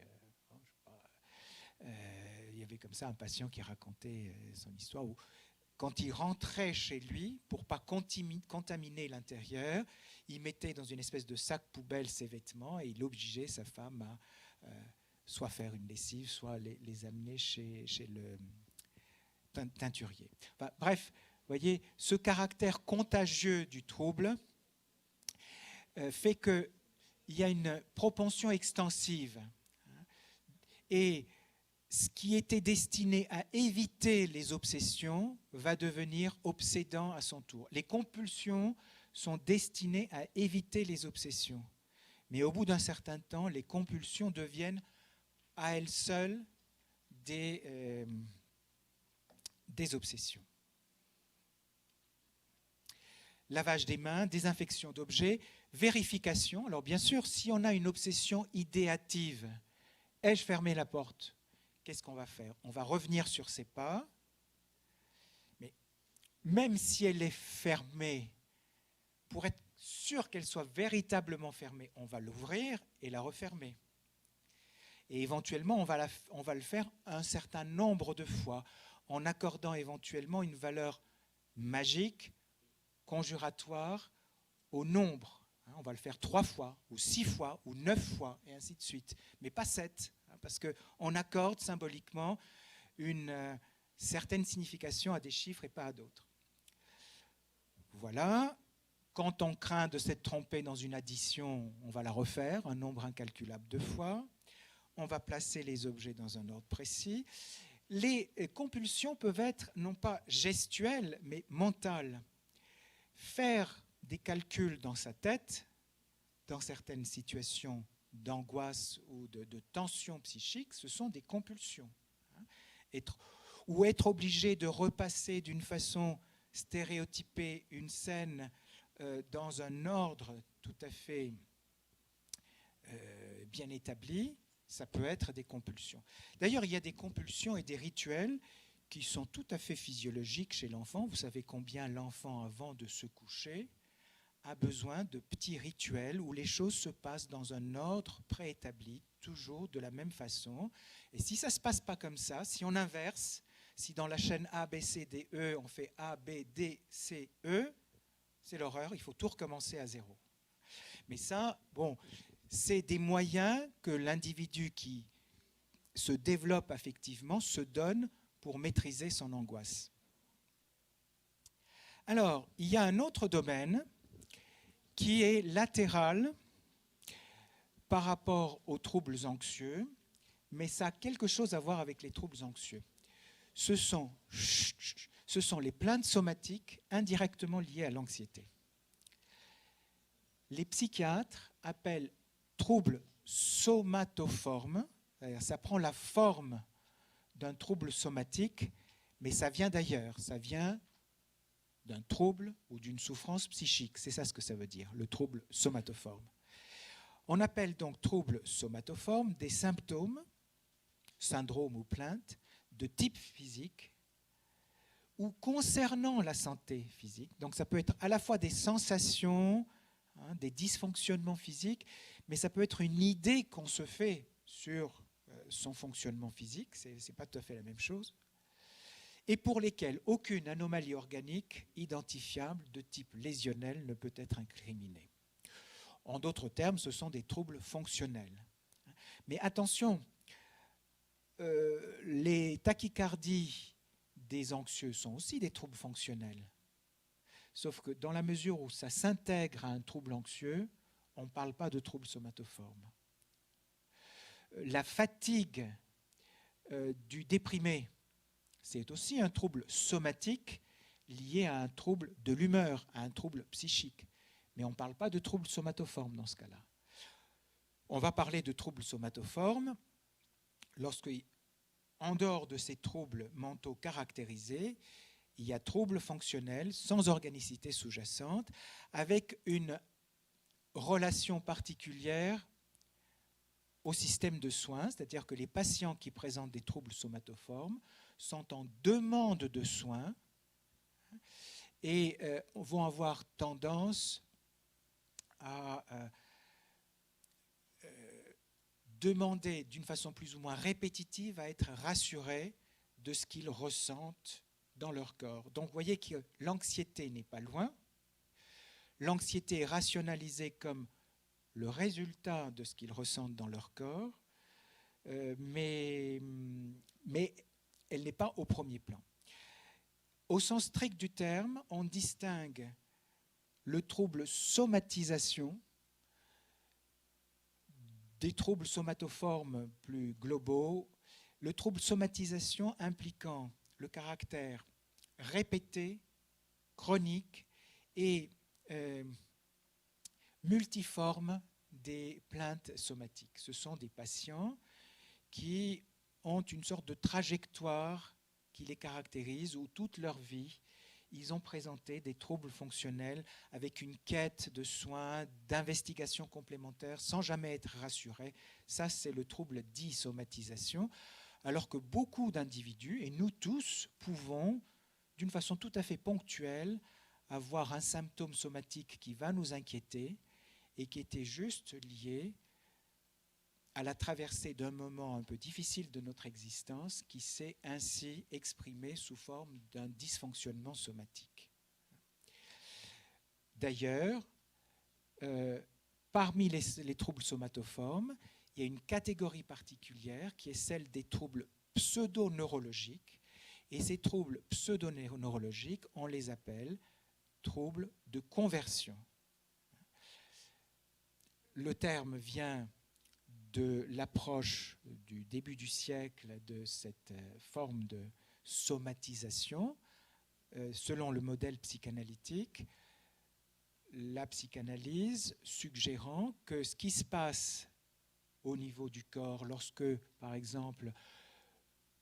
il y avait comme ça un patient qui racontait son histoire où quand il rentrait chez lui, pour ne pas contaminer l'intérieur, il mettait dans une espèce de sac poubelle ses vêtements et il obligeait sa femme à soit faire une lessive, soit les amener chez le teinturier. Enfin, bref, vous voyez, ce caractère contagieux du trouble fait qu'il y a une propension extensive. Et ce qui était destiné à éviter les obsessions va devenir obsédant à son tour. Les compulsions sont destinées à éviter les obsessions. Mais au bout d'un certain temps, les compulsions deviennent à elles seules des obsessions. Lavage des mains, désinfection d'objets, vérification. Alors bien sûr, si on a une obsession idéative, ai-je fermé la porte ? Qu'est-ce qu'on va faire ? On va revenir sur ses pas, mais même si elle est fermée, pour être sûr qu'elle soit véritablement fermée, on va l'ouvrir et la refermer. Et éventuellement, on va le faire un certain nombre de fois, en accordant éventuellement une valeur magique, conjuratoire, au nombre. On va le faire 3 fois, ou 6 fois, ou 9 fois, et ainsi de suite. Mais pas 7. Parce qu'on accorde symboliquement une certaine signification à des chiffres et pas à d'autres. Voilà Quand on craint de s'être trompé dans une addition, on va la refaire un nombre incalculable de fois. On va placer les objets dans un ordre précis. Les compulsions peuvent être non pas gestuelles, mais mentales. Faire des calculs dans sa tête, dans certaines situations d'angoisse ou de tension psychique, ce sont des compulsions. Ou être obligé de repasser d'une façon stéréotypée une scène dans un ordre tout à fait bien établi, ça peut être des compulsions. D'ailleurs, il y a des compulsions et des rituels qui sont tout à fait physiologiques chez l'enfant. Vous savez combien l'enfant, avant de se coucher, a besoin de petits rituels où les choses se passent dans un ordre préétabli, toujours de la même façon. Et si ça ne se passe pas comme ça, si on inverse, si dans la chaîne A, B, C, D, E, on fait A, B, D, C, E, c'est l'horreur, il faut tout recommencer à zéro. Mais ça, bon, c'est des moyens que l'individu qui se développe affectivement se donne pour maîtriser son angoisse. Alors, il y a un autre domaine qui est latéral par rapport aux troubles anxieux, mais ça a quelque chose à voir avec les troubles anxieux. Ce sont les plaintes somatiques indirectement liées à l'anxiété. Les psychiatres appellent troubles somatoformes, c'est-à-dire ça prend la forme d'un trouble somatique, mais ça vient d'ailleurs, ça vient d'un trouble ou d'une souffrance psychique. C'est ça ce que ça veut dire, le trouble somatoforme. On appelle donc troubles somatoformes des symptômes, syndromes ou plaintes, de type physique ou concernant la santé physique. Donc ça peut être à la fois des sensations, des dysfonctionnements physiques, mais ça peut être une idée qu'on se fait sur son fonctionnement physique, c'est pas tout à fait la même chose, et pour lesquels aucune anomalie organique identifiable de type lésionnel ne peut être incriminée. En d'autres termes, ce sont des troubles fonctionnels. Mais attention, les tachycardies des anxieux sont aussi des troubles fonctionnels. Sauf que dans la mesure où ça s'intègre à un trouble anxieux, on ne parle pas de trouble somatoforme. La fatigue du déprimé, c'est aussi un trouble somatique lié à un trouble de l'humeur, à un trouble psychique. Mais on ne parle pas de trouble somatoforme dans ce cas-là. On va parler de troubles somatoformes lorsque, en dehors de ces troubles mentaux caractérisés, il y a troubles fonctionnels sans organicité sous-jacente, avec une relation particulière au système de soins, c'est-à-dire que les patients qui présentent des troubles somatoformes sont en demande de soins et vont avoir tendance à demander d'une façon plus ou moins répétitive à être rassurés de ce qu'ils ressentent dans leur corps. Donc vous voyez que l'anxiété n'est pas loin. L'anxiété est rationalisée comme le résultat de ce qu'ils ressentent dans leur corps, mais elle n'est pas au premier plan. Au sens strict du terme, on distingue le trouble somatisation des troubles somatoformes plus globaux, le trouble somatisation impliquant le caractère répété, chronique et multiforme des plaintes somatiques. Ce sont des patients qui ont une sorte de trajectoire qui les caractérise, où toute leur vie, ils ont présenté des troubles fonctionnels avec une quête de soins, d'investigations complémentaires, sans jamais être rassurés. Ça, c'est le trouble dit somatisation, alors que beaucoup d'individus, et nous tous, pouvons, d'une façon tout à fait ponctuelle, avoir un symptôme somatique qui va nous inquiéter et qui était juste lié à la traversée d'un moment un peu difficile de notre existence qui s'est ainsi exprimé sous forme d'un dysfonctionnement somatique. D'ailleurs, parmi les troubles somatoformes, il y a une catégorie particulière qui est celle des troubles pseudo-neurologiques. Et ces troubles pseudo-neurologiques, on les appelle troubles de conversion. le terme vient de l'approche du début du siècle de cette forme de somatisation. Selon le modèle psychanalytique, la psychanalyse suggérant que ce qui se passe au niveau du corps lorsque, par exemple,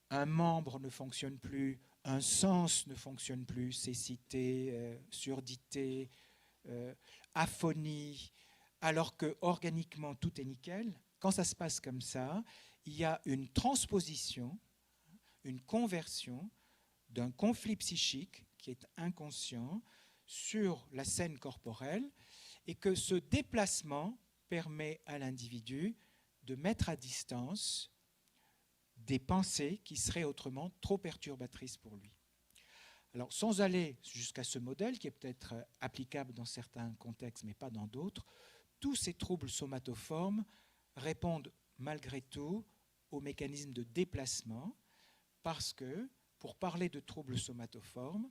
un membre ne fonctionne plus, un sens ne fonctionne plus, cécité, surdité, aphonie, alors que organiquement tout est nickel, quand ça se passe comme ça, il y a une transposition, une conversion d'un conflit psychique qui est inconscient sur la scène corporelle et que ce déplacement permet à l'individu de mettre à distance des pensées qui seraient autrement trop perturbatrices pour lui. Alors, sans aller jusqu'à ce modèle, qui est peut-être applicable dans certains contextes, mais pas dans d'autres, tous ces troubles somatoformes répondent malgré tout au mécanisme de déplacement, parce que, pour parler de troubles somatoformes,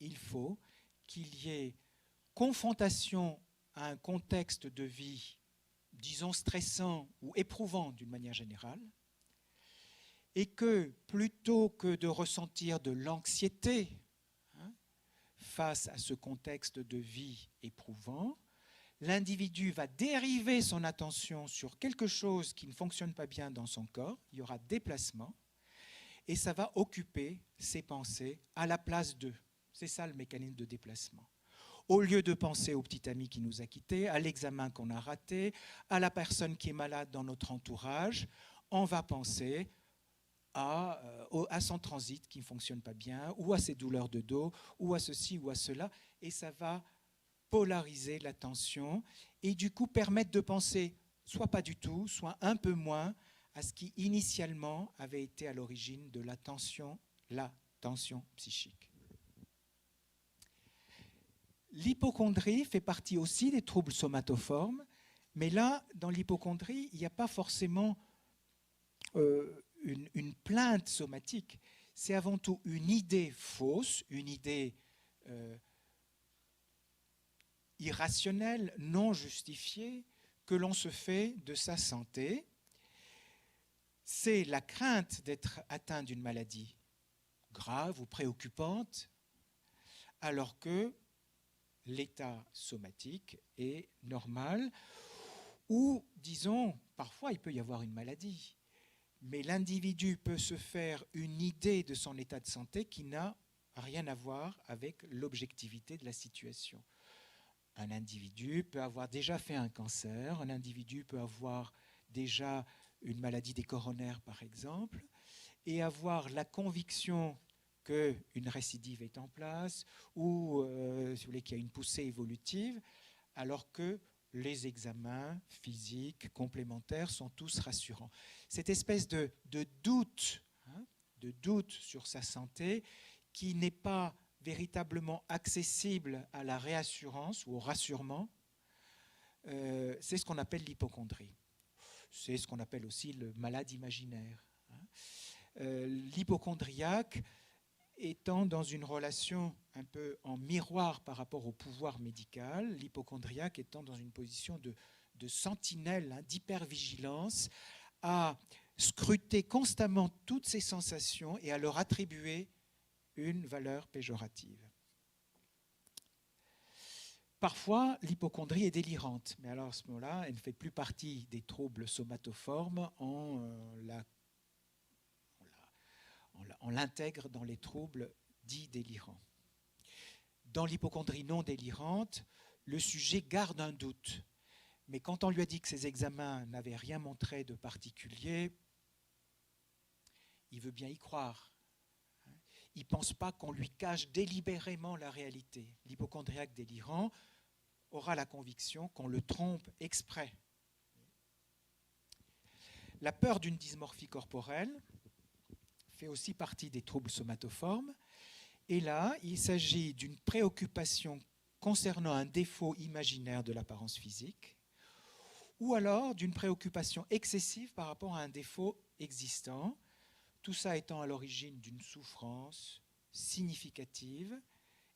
il faut qu'il y ait confrontation à un contexte de vie, disons stressant ou éprouvant d'une manière générale, et que plutôt que de ressentir de l'anxiété face à ce contexte de vie éprouvant, l'individu va dériver son attention sur quelque chose qui ne fonctionne pas bien dans son corps, il y aura déplacement, et ça va occuper ses pensées à la place d'eux. C'est ça le mécanisme de déplacement. Au lieu de penser au petit ami qui nous a quittés, à l'examen qu'on a raté, à la personne qui est malade dans notre entourage, on va penser à son transit qui ne fonctionne pas bien, ou à ses douleurs de dos, ou à ceci ou à cela, et ça va polariser l'attention et du coup permettre de penser soit pas du tout, soit un peu moins à ce qui initialement avait été à l'origine de la tension psychique. L'hypocondrie fait partie aussi des troubles somatoformes, mais là, dans l'hypocondrie, il n'y a pas forcément une plainte somatique, c'est avant tout une idée fausse, une idée irrationnelle, non justifiée, que l'on se fait de sa santé. C'est la crainte d'être atteint d'une maladie grave ou préoccupante, alors que l'état somatique est normal, ou, disons, parfois il peut y avoir une maladie, mais l'individu peut se faire une idée de son état de santé qui n'a rien à voir avec l'objectivité de la situation. Un individu peut avoir déjà fait un cancer, un individu peut avoir déjà une maladie des coronaires, par exemple, et avoir la conviction qu'une récidive est en place ou si vous voulez, qu'il y a une poussée évolutive, alors que les examens physiques complémentaires sont tous rassurants. Cette espèce de doute, de doute sur sa santé qui n'est pas véritablement accessible à la réassurance ou au rassurement, c'est ce qu'on appelle l'hypocondrie. C'est ce qu'on appelle aussi le malade imaginaire. L'hypocondriaque étant dans une relation un peu en miroir par rapport au pouvoir médical, l'hypocondriaque étant dans une position de sentinelle, d'hypervigilance, à scruter constamment toutes ses sensations et à leur attribuer une valeur péjorative. Parfois, l'hypocondrie est délirante, mais alors à ce moment-là, elle ne fait plus partie des troubles somatoformes, on l'intègre dans les troubles dits délirants. Dans l'hypocondrie non délirante, le sujet garde un doute, mais quand on lui a dit que ses examens n'avaient rien montré de particulier, il veut bien y croire. Il ne pense pas qu'on lui cache délibérément la réalité. L'hypocondriaque délirant aura la conviction qu'on le trompe exprès. La peur d'une dysmorphie corporelle fait aussi partie des troubles somatoformes. Et là, il s'agit d'une préoccupation concernant un défaut imaginaire de l'apparence physique, ou alors d'une préoccupation excessive par rapport à un défaut existant, tout ça étant à l'origine d'une souffrance significative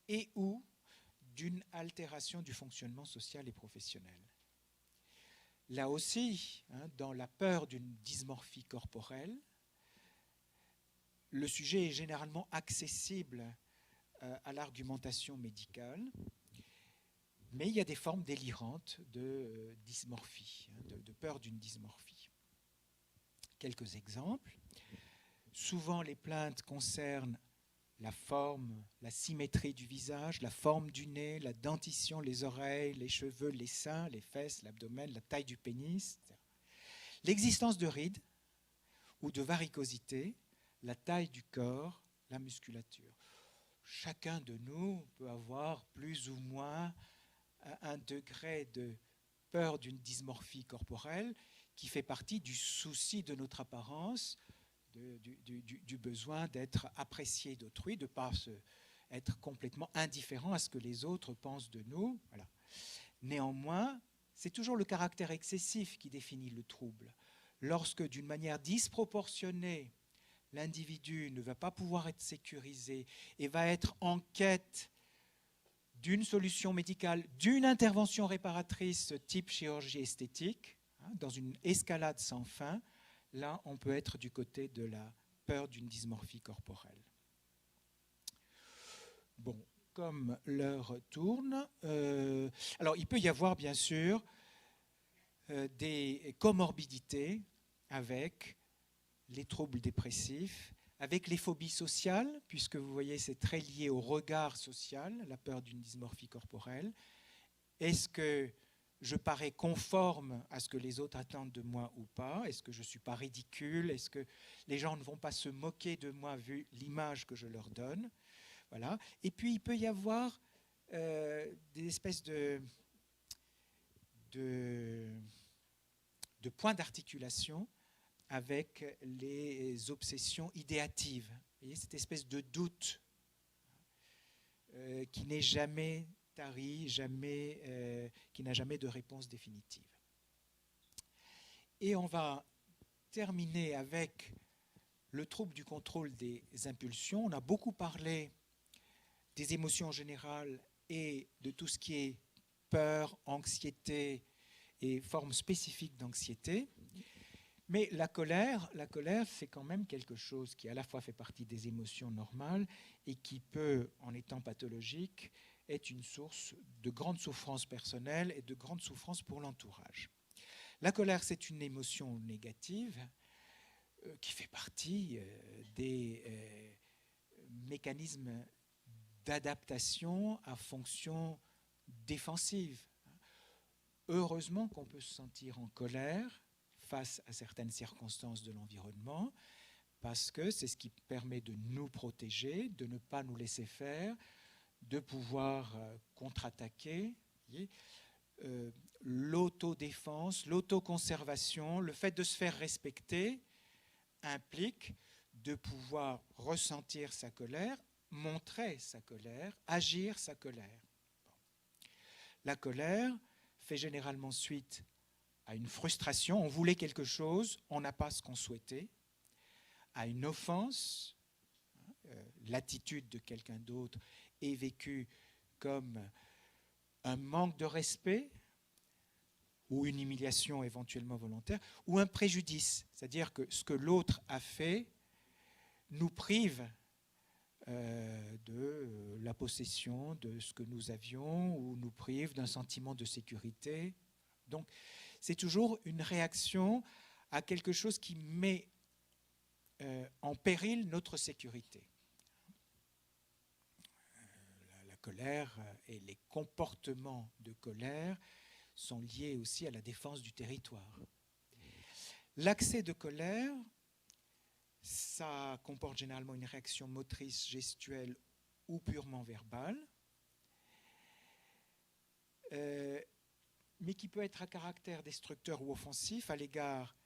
et ou d'une altération du fonctionnement social et professionnel. Là aussi, dans la peur d'une dysmorphie corporelle, le sujet est généralement accessible à l'argumentation médicale, mais il y a des formes délirantes de dysmorphie, de peur d'une dysmorphie. Quelques exemples. Souvent, les plaintes concernent la forme, la symétrie du visage, la forme du nez, la dentition, les oreilles, les cheveux, les seins, les fesses, l'abdomen, la taille du pénis, etc. L'existence de rides ou de varicosité, la taille du corps, la musculature. Chacun de nous peut avoir plus ou moins un degré de peur d'une dysmorphie corporelle qui fait partie du souci de notre apparence, du besoin d'être apprécié d'autrui, de ne pas être complètement indifférent à ce que les autres pensent de nous. Voilà. Néanmoins, c'est toujours le caractère excessif qui définit le trouble. Lorsque, d'une manière disproportionnée, l'individu ne va pas pouvoir être sécurisé et va être en quête d'une solution médicale, d'une intervention réparatrice type chirurgie esthétique, dans une escalade sans fin, là, on peut être du côté de la peur d'une dysmorphie corporelle. Bon, comme l'heure tourne, alors il peut y avoir bien sûr des comorbidités avec les troubles dépressifs, avec les phobies sociales, puisque vous voyez c'est très lié au regard social, la peur d'une dysmorphie corporelle. Est-ce que je parais conforme à ce que les autres attendent de moi ou pas? Est-ce que je ne suis pas ridicule? Est-ce que les gens ne vont pas se moquer de moi vu l'image que je leur donne? Voilà. Et puis, il peut y avoir des espèces de points d'articulation avec les obsessions idéatives. Vous voyez, cette espèce de doute qui n'est jamais tari, qui n'a jamais de réponse définitive. Et on va terminer avec le trouble du contrôle des impulsions. On a beaucoup parlé des émotions en général et de tout ce qui est peur, anxiété et formes spécifiques d'anxiété. Mais la colère, c'est quand même quelque chose qui à la fois fait partie des émotions normales et qui peut, en étant pathologique, être une source de grande souffrance personnelle et de grande souffrance pour l'entourage. La colère, c'est une émotion négative qui fait partie des mécanismes d'adaptation à fonction défensive. Heureusement qu'on peut se sentir en colère face à certaines circonstances de l'environnement, parce que c'est ce qui permet de nous protéger, de ne pas nous laisser faire, de pouvoir contre-attaquer. L'autodéfense, l'autoconservation, le fait de se faire respecter implique de pouvoir ressentir sa colère, montrer sa colère, agir sa colère. La colère fait généralement suite à une frustration, on voulait quelque chose, on n'a pas ce qu'on souhaitait, à une offense, l'attitude de quelqu'un d'autre est vécue comme un manque de respect ou une humiliation éventuellement volontaire, ou un préjudice, c'est-à-dire que ce que l'autre a fait nous prive de la possession de ce que nous avions ou nous prive d'un sentiment de sécurité. Donc, c'est toujours une réaction à quelque chose qui met en péril notre sécurité. La colère et les comportements de colère sont liés aussi à la défense du territoire. L'accès de colère, ça comporte généralement une réaction motrice, gestuelle ou purement verbale, mais qui peut être à caractère destructeur ou offensif à l'égard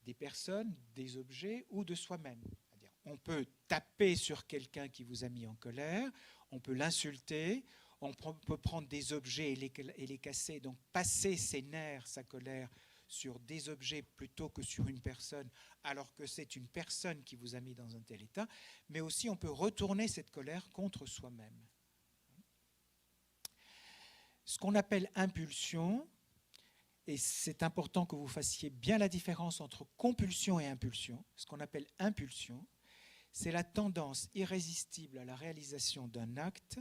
des personnes, des objets ou de soi-même. C'est-à-dire, on peut taper sur quelqu'un qui vous a mis en colère, on peut l'insulter, on peut prendre des objets et les casser, donc passer ses nerfs, sa colère, sur des objets plutôt que sur une personne, alors que c'est une personne qui vous a mis dans un tel état, mais aussi on peut retourner cette colère contre soi-même. Ce qu'on appelle impulsion et c'est important que vous fassiez bien la différence entre compulsion et impulsion. Ce qu'on appelle impulsion, c'est la tendance irrésistible à la réalisation d'un acte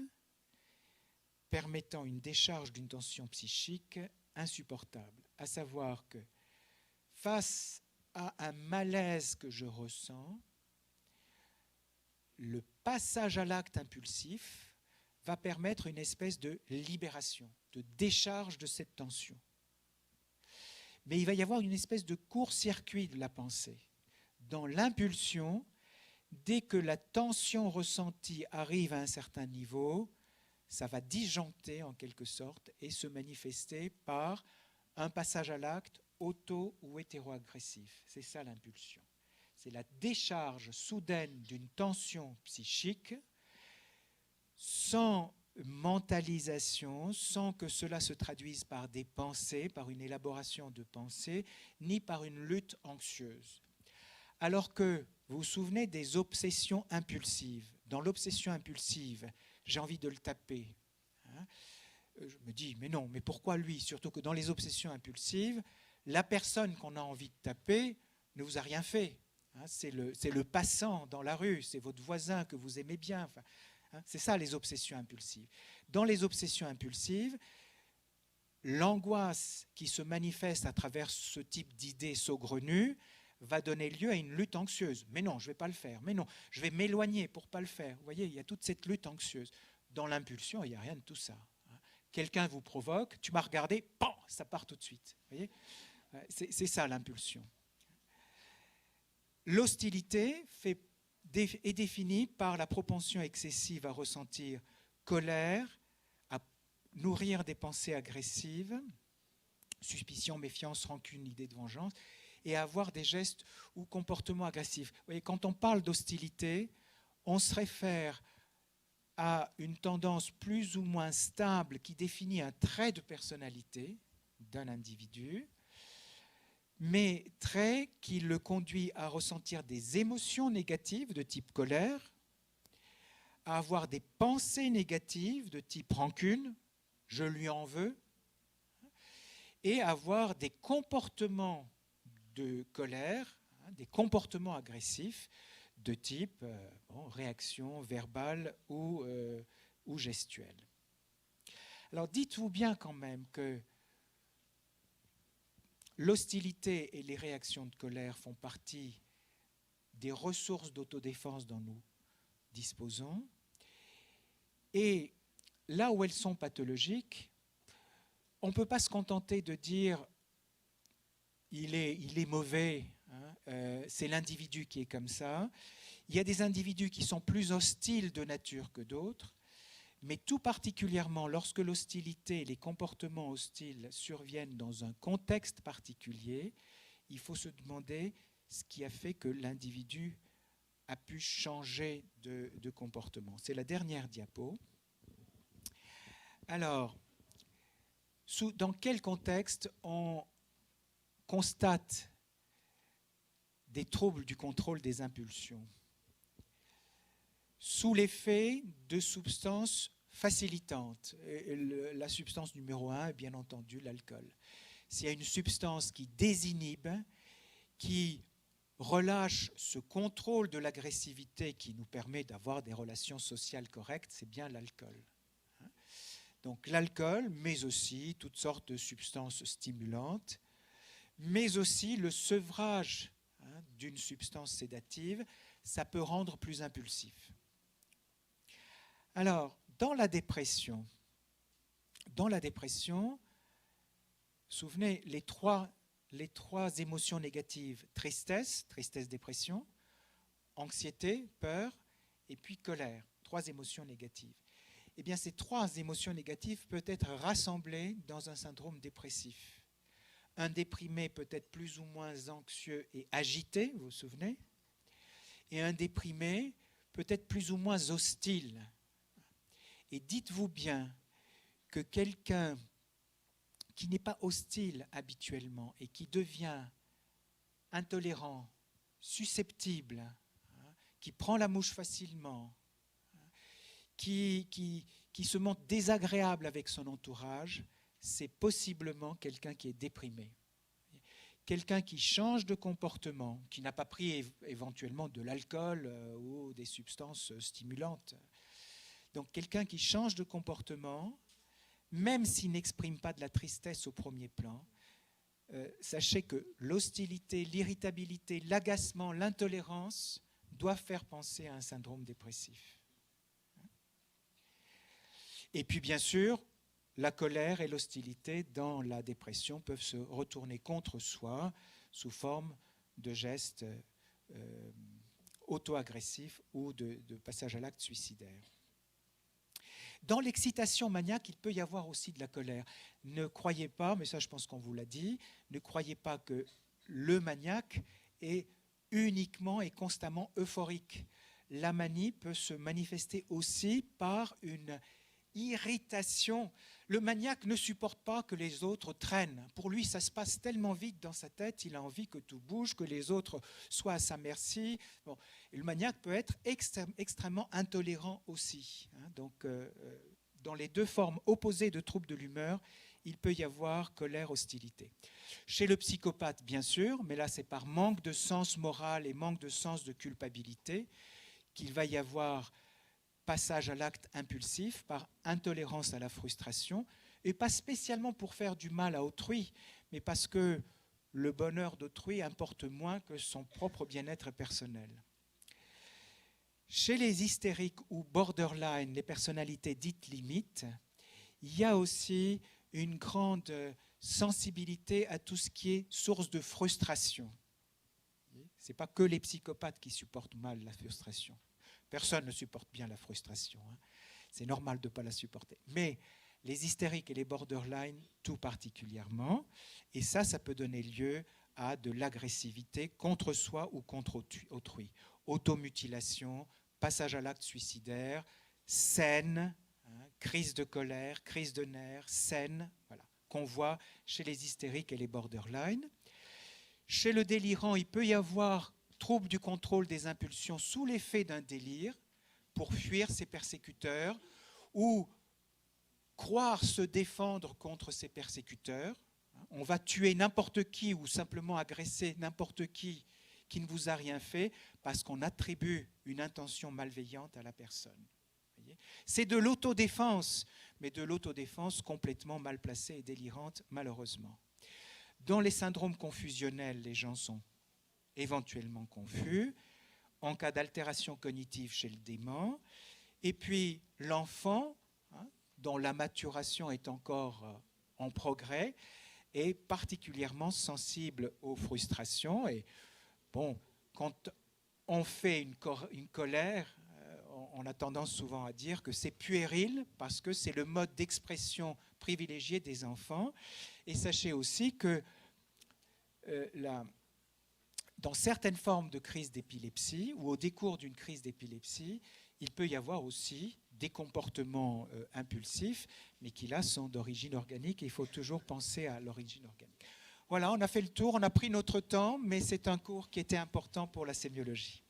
permettant une décharge d'une tension psychique insupportable, à savoir que face à un malaise que je ressens, le passage à l'acte impulsif va permettre une espèce de libération, de décharge de cette tension. Mais il va y avoir une espèce de court-circuit de la pensée. Dans l'impulsion, dès que la tension ressentie arrive à un certain niveau, ça va disjoncter en quelque sorte et se manifester par un passage à l'acte auto- ou hétéroagressif. C'est ça l'impulsion. C'est la décharge soudaine d'une tension psychique sans mentalisation, sans que cela se traduise par des pensées, par une élaboration de pensées, ni par une lutte anxieuse. Alors que vous vous souvenez des obsessions impulsives. Dans l'obsession impulsive, j'ai envie de le taper. Je me dis, mais non, mais pourquoi lui? Surtout que dans les obsessions impulsives, la personne qu'on a envie de taper ne vous a rien fait. C'est le passant dans la rue, c'est votre voisin que vous aimez bien. Enfin, c'est ça les obsessions impulsives. Dans les obsessions impulsives, l'angoisse qui se manifeste à travers ce type d'idées saugrenues va donner lieu à une lutte anxieuse. Mais non, je ne vais pas le faire. Mais non, je vais m'éloigner pour ne pas le faire. Vous voyez, il y a toute cette lutte anxieuse. Dans l'impulsion, il n'y a rien de tout ça. Quelqu'un vous provoque, tu m'as regardé, PAM, ça part tout de suite. Vous voyez, c'est ça l'impulsion. L'hostilité est définie par la propension excessive à ressentir colère, à nourrir des pensées agressives, suspicion, méfiance, rancune, idée de vengeance, et à avoir des gestes ou comportements agressifs. Vous voyez, quand on parle d'hostilité, on se réfère à une tendance plus ou moins stable qui définit un trait de personnalité d'un individu, mais trait qui le conduit à ressentir des émotions négatives de type colère, à avoir des pensées négatives de type rancune, je lui en veux, et à avoir des comportements de colère, des comportements agressifs de type réaction verbale ou gestuelle. Alors dites-vous bien quand même que l'hostilité et les réactions de colère font partie des ressources d'autodéfense dont nous disposons. Et là où elles sont pathologiques, on ne peut pas se contenter de dire il est mauvais, c'est l'individu qui est comme ça. Il y a des individus qui sont plus hostiles de nature que d'autres, mais tout particulièrement lorsque l'hostilité et les comportements hostiles surviennent dans un contexte particulier, il faut se demander ce qui a fait que l'individu a pu changer de comportement. C'est la dernière diapo. Alors, dans quel contexte on constate des troubles du contrôle des impulsions? Sous l'effet de substances facilitantes. La substance numéro 1 est bien entendu l'alcool. S'il y a une substance qui désinhibe, qui relâche ce contrôle de l'agressivité qui nous permet d'avoir des relations sociales correctes, c'est bien l'alcool. Donc l'alcool, mais aussi toutes sortes de substances stimulantes, mais aussi le sevrage d'une substance sédative, ça peut rendre plus impulsif. Alors, dans la dépression, souvenez, les trois émotions négatives, tristesse, dépression, anxiété, peur, et puis colère, 3 émotions négatives. Eh bien, ces 3 émotions négatives peuvent être rassemblées dans un syndrome dépressif. Un déprimé peut être plus ou moins anxieux et agité, vous vous souvenez, et un déprimé peut être plus ou moins hostile. Et dites-vous bien que quelqu'un qui n'est pas hostile habituellement et qui devient intolérant, susceptible, qui prend la mouche facilement, qui se montre désagréable avec son entourage, c'est possiblement quelqu'un qui est déprimé. Quelqu'un qui change de comportement, qui n'a pas pris éventuellement de l'alcool ou des substances stimulantes. Donc quelqu'un qui change de comportement, même s'il n'exprime pas de la tristesse au premier plan, sachez que l'hostilité, l'irritabilité, l'agacement, l'intolérance doivent faire penser à un syndrome dépressif. Et puis bien sûr, la colère et l'hostilité dans la dépression peuvent se retourner contre soi sous forme de gestes auto-agressifs ou de passage à l'acte suicidaire. Dans l'excitation maniaque, il peut y avoir aussi de la colère. Ne croyez pas, mais ça je pense qu'on vous l'a dit, ne croyez pas que le maniaque est uniquement et constamment euphorique. La manie peut se manifester aussi par une irritation. Le maniaque ne supporte pas que les autres traînent. Pour lui, ça se passe tellement vite dans sa tête, il a envie que tout bouge, que les autres soient à sa merci. Bon. Et le maniaque peut être extrêmement intolérant aussi. Donc, dans les deux formes opposées de troubles de l'humeur, il peut y avoir colère, hostilité. Chez le psychopathe, bien sûr, mais là c'est par manque de sens moral et manque de sens de culpabilité qu'il va y avoir passage à l'acte impulsif, par intolérance à la frustration, et pas spécialement pour faire du mal à autrui, mais parce que le bonheur d'autrui importe moins que son propre bien-être personnel. Chez les hystériques ou borderline, les personnalités dites limites, il y a aussi une grande sensibilité à tout ce qui est source de frustration. Ce n'est pas que les psychopathes qui supportent mal la frustration. Personne ne supporte bien la frustration. C'est normal de ne pas la supporter. Mais les hystériques et les borderline, tout particulièrement. Et ça peut donner lieu à de l'agressivité contre soi ou contre autrui. Automutilation, passage à l'acte suicidaire, scène, crise de colère, crise de nerfs, scène, voilà, qu'on voit chez les hystériques et les borderline. Chez le délirant, il peut y avoir trouble du contrôle des impulsions sous l'effet d'un délire pour fuir ses persécuteurs ou croire se défendre contre ses persécuteurs. On va tuer n'importe qui ou simplement agresser n'importe qui ne vous a rien fait parce qu'on attribue une intention malveillante à la personne. C'est de l'autodéfense, mais de l'autodéfense complètement mal placée et délirante, malheureusement. Dans les syndromes confusionnels, les gens sont éventuellement confus, en cas d'altération cognitive chez le dément, et puis l'enfant, dont la maturation est encore en progrès, est particulièrement sensible aux frustrations. Et bon, quand on fait une colère, on a tendance souvent à dire que c'est puéril parce que c'est le mode d'expression privilégié des enfants. Et sachez aussi que dans certaines formes de crise d'épilepsie ou au décours d'une crise d'épilepsie, il peut y avoir aussi des comportements impulsifs, mais qui là sont d'origine organique et il faut toujours penser à l'origine organique. Voilà, on a fait le tour, on a pris notre temps, mais c'est un cours qui était important pour la sémiologie.